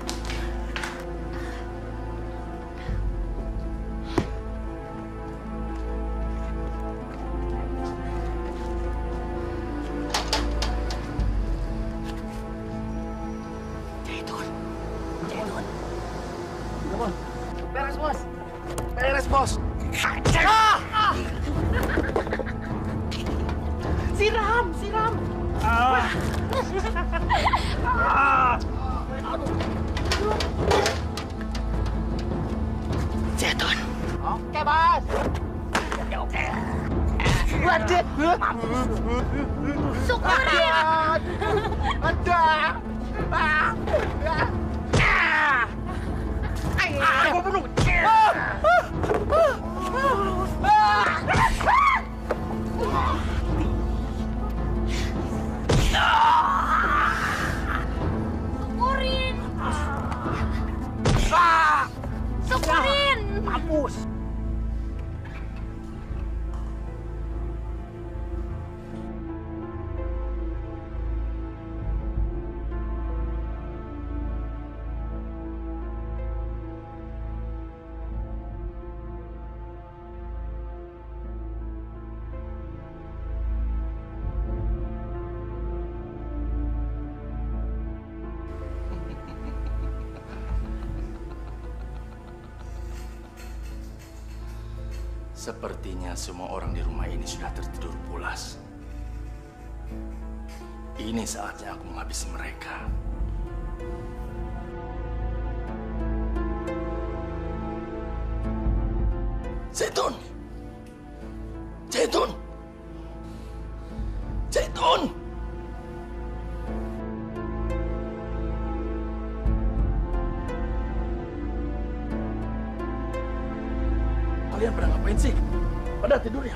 Beres, Bos. Beres, Bos. Siram, siram. Zaitun. Oke, Bos. Oke. Waduh. Syukurin. Ada. Aku bunuh. Syukurin. Syukurin. Mampus. Sepertinya semua orang di rumah ini sudah tertidur pulas. Ini saatnya aku menghabisi mereka. Zaitun! Zaitun! Zaitun! Kalian pada ngapain sih? Pada tidur ya?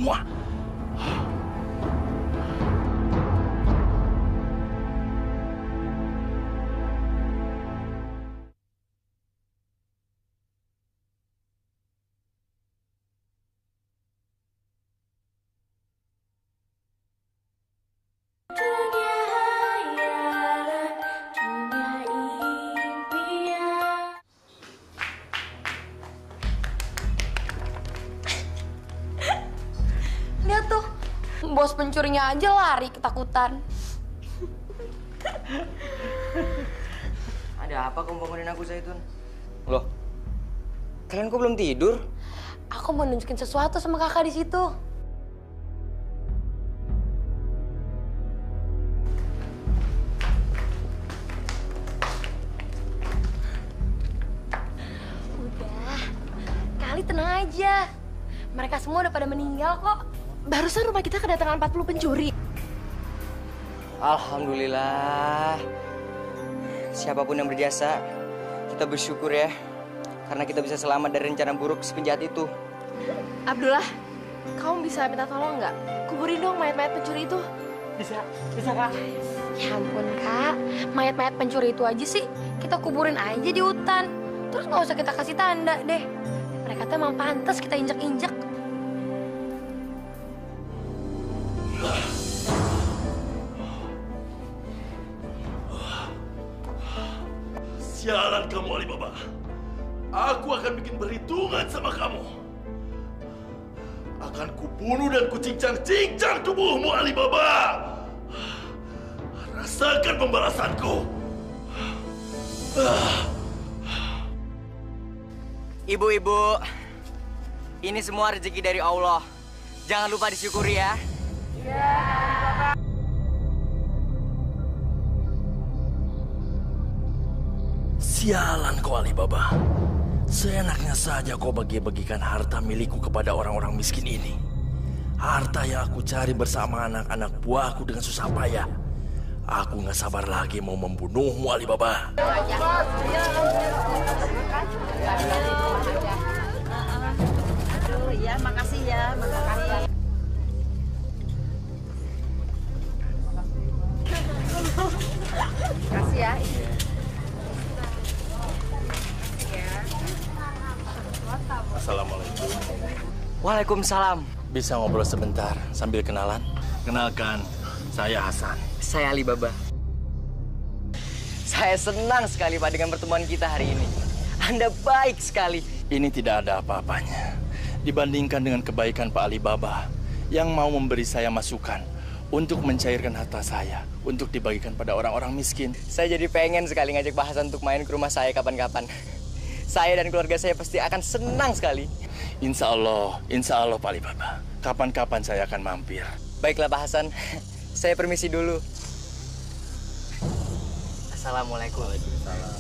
semua. Lihat tuh, bos pencurinya aja lari ketakutan. Ada apa kamu bangunin aku, Zaitun? Loh, kalian kok belum tidur? Aku mau nunjukin sesuatu sama kakak di situ. Udah, kali tenang aja. Mereka semua udah pada meninggal kok. Barusan rumah kita kedatangan 40 pencuri. Alhamdulillah. Siapapun yang berjasa, kita bersyukur ya. Karena kita bisa selamat dari rencana buruk si penjahat itu. Abdullah, kamu bisa minta tolong nggak? Kuburin dong mayat-mayat pencuri itu. Bisa Kak. Ya ampun Kak, mayat-mayat pencuri itu aja sih kita kuburin aja di hutan. Terus nggak usah kita kasih tanda deh. Mereka tuh emang pantas kita injek-injek. Sialan kamu Alibaba. Aku akan bikin perhitungan sama kamu. Akan kubunuh dan kucincang-cincang tubuhmu Alibaba. Rasakan pembalasanku. Ibu-ibu, ini semua rezeki dari Allah. Jangan lupa disyukuri ya. Sialan kau Alibaba. Seenaknya saja kau bagi-bagikan harta milikku kepada orang-orang miskin ini. Harta yang aku cari bersama anak-anak buahku dengan susah payah. Aku nggak sabar lagi mau membunuhmu Alibaba. Ya, makasih ya, makasih. Makasih ya. Assalamualaikum. Waalaikumsalam. Bisa ngobrol sebentar sambil kenalan? Kenalkan, saya Hasan. Saya Alibaba. Saya senang sekali Pak dengan pertemuan kita hari ini. Anda baik sekali. Ini tidak ada apa-apanya dibandingkan dengan kebaikan Pak Alibaba yang mau memberi saya masukan untuk mencairkan harta saya untuk dibagikan pada orang-orang miskin. Saya jadi pengen sekali ngajak Pak Hasan untuk main ke rumah saya kapan-kapan. Saya dan keluarga saya pasti akan senang sekali. Insya Allah Pak Alibaba. Kapan-kapan saya akan mampir. Baiklah Pak Hasan, saya permisi dulu. Assalamualaikum. Waalaikumsalam.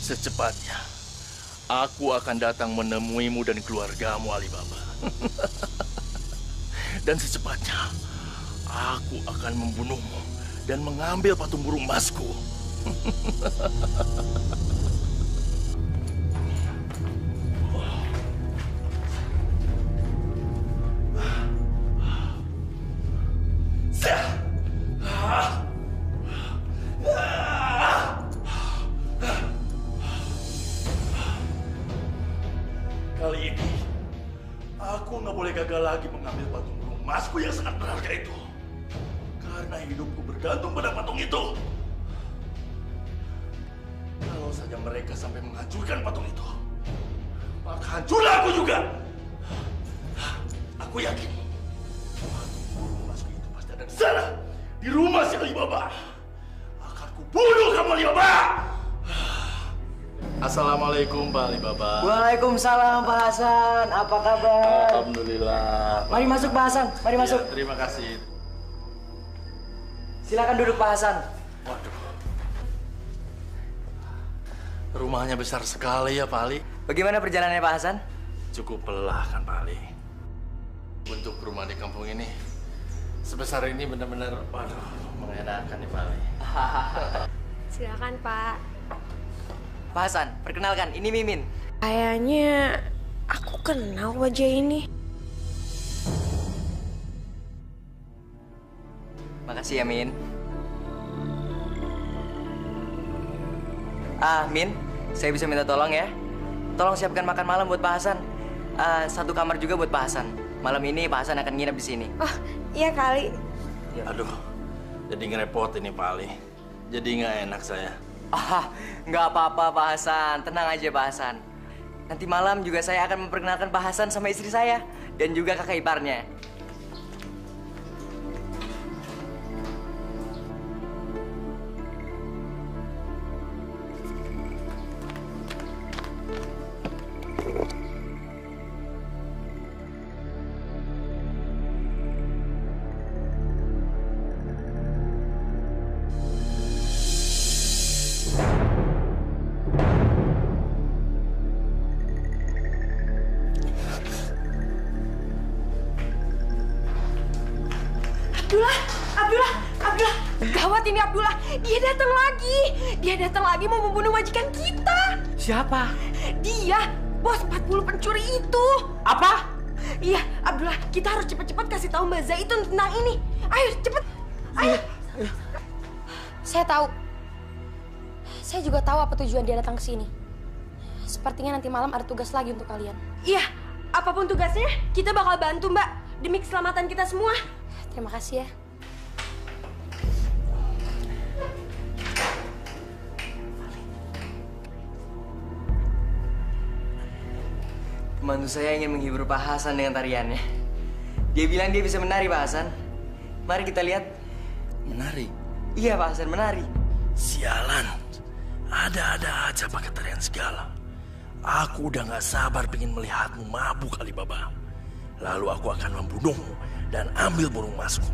Secepatnya, aku akan datang menemuimu dan keluargamu Alibaba. Dan secepatnya, aku akan membunuhmu dan mengambil patung burung emasku. Kali ini, aku nggak boleh gagal lagi mengambil patung burung emasku yang sangat berharga itu. Karena hidupku bergantung pada patung itu. Kalau saja mereka sampai menghancurkan patung itu, maka hancurlah aku juga. Aku yakin patung burung emasku itu pasti ada di sana, di rumah si Alibaba. Akan kubunuh kamu Alibaba. Assalamualaikum Pak Alibaba. Waalaikumsalam Pak Hasan. Apa kabar? Alhamdulillah. Mari masuk Pak Hasan. Mari masuk. Ya, terima kasih. Silakan duduk Pak Hasan. Waduh. Rumahnya besar sekali ya Pak Ali. Bagaimana perjalanannya Pak Hasan? Cukup lelah kan Pak Ali. Untuk rumah di kampung ini sebesar ini benar-benar, waduh, mengenakan nih Pak Ali. Silakan, Pak. Pak Hasan, perkenalkan, ini Mimin. Kayaknya aku kenal wajah ini. Makasih ya, Min. Min, saya bisa minta tolong ya. Tolong siapkan makan malam buat Pak Hasan. Satu kamar juga buat Pak Hasan. Malam ini Pak Hasan akan nginep di sini. Oh, iya kali. Aduh, jadi ngerepotin nih Pak Ali. Jadi nggak enak saya. Nggak apa-apa Pak Hasan. Tenang aja Pak Hasan. Nanti malam juga saya akan memperkenalkan Pak Hasan sama istri saya. Dan juga kakak iparnya. Abdullah, gawat ini Abdullah. Dia datang lagi mau membunuh majikan kita. Siapa? Dia, bos 40 pencuri itu. Apa? Iya, Abdullah, kita harus cepat-cepat kasih tahu Mbak Zaitun tentang ini. Ayo, cepet. Ayo. Saya tahu. Saya juga tahu apa tujuan dia datang ke sini. Sepertinya nanti malam ada tugas lagi untuk kalian. Iya, apapun tugasnya, kita bakal bantu, Mbak. Demi keselamatan kita semua. Terima kasih ya. Mantu saya ingin menghibur Pak Hasan dengan tariannya. Dia bilang dia bisa menari, Pak Hasan. Mari kita lihat. Menari? Iya, Pak Hasan, menari. Sialan, ada-ada aja pakai tarian segala. Aku udah gak sabar pengen melihatmu mabuk Alibaba. Lalu aku akan membunuhmu dan ambil burung emasku.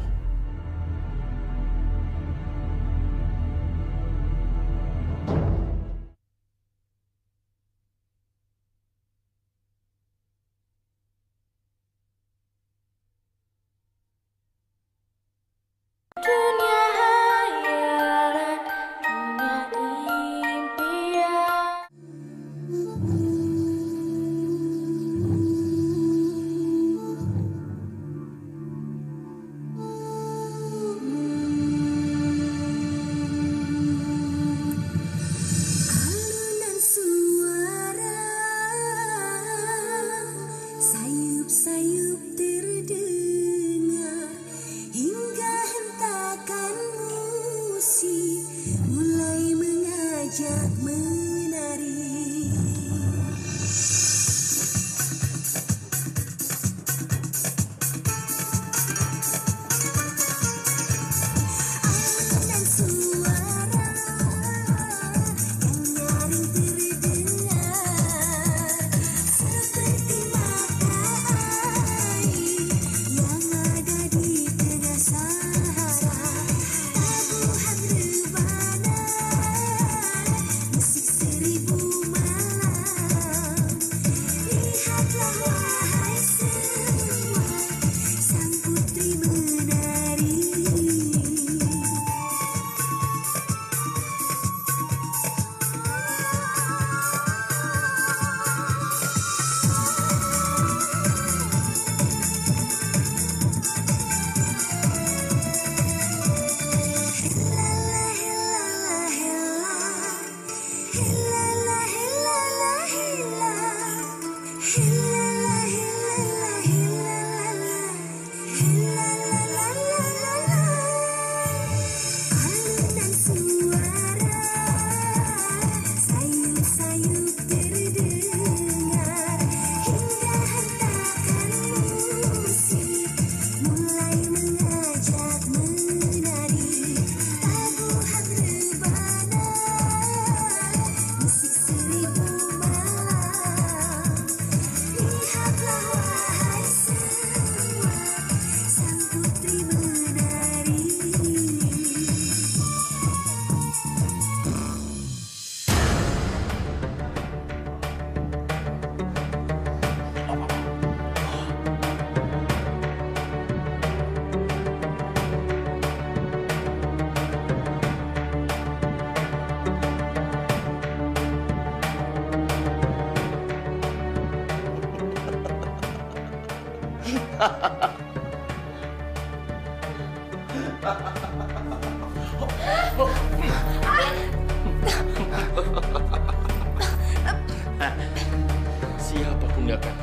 Siapapun gak akan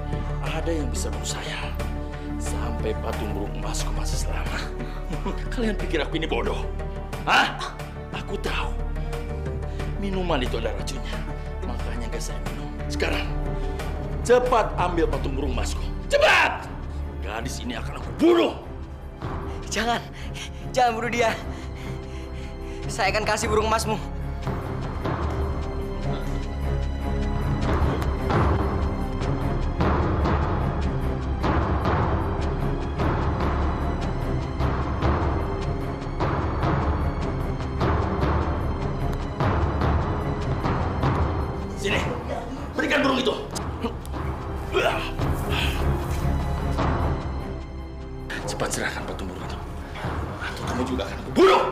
ada yang bisa bunuh saya sampai patung burung emasku masih selamat. Kalian pikir aku ini bodoh? Hah? Aku tahu minuman itu ada racunnya, makanya gak saya minum. Sekarang cepat ambil patung burung emasku, cepat! Gadis ini akan aku bunuh. Jangan bunuh dia. Saya akan kasih burung emasmu. Sini, berikan burung itu. Cepat serahkan patung burung itu, atau kamu juga akan aku bunuh.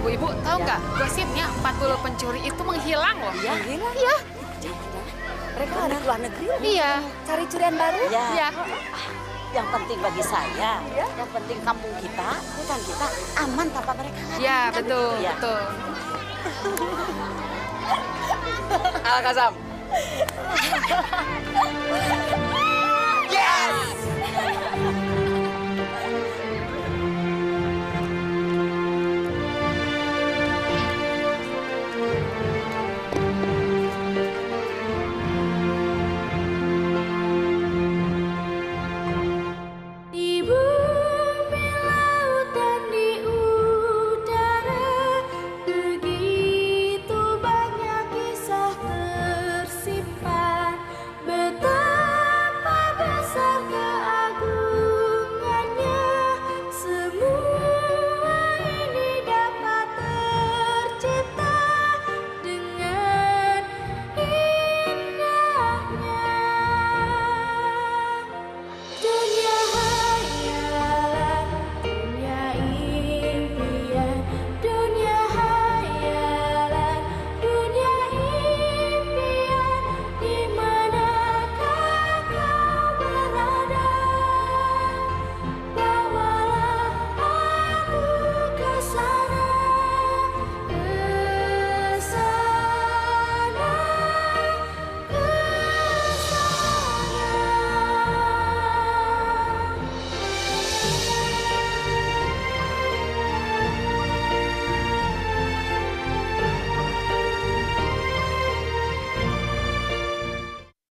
Ibu-ibu tahu nggak gosipnya 40 pencuri itu menghilang loh. Iya. Menghilang? Iya. Jangan-jangan mereka ada keluar negeri. Iya. Cari curian baru. Iya. Yang penting bagi saya, yang penting kampung kita, hutan kita aman tanpa mereka. Iya, betul, Ya. betul. Al-Qasam.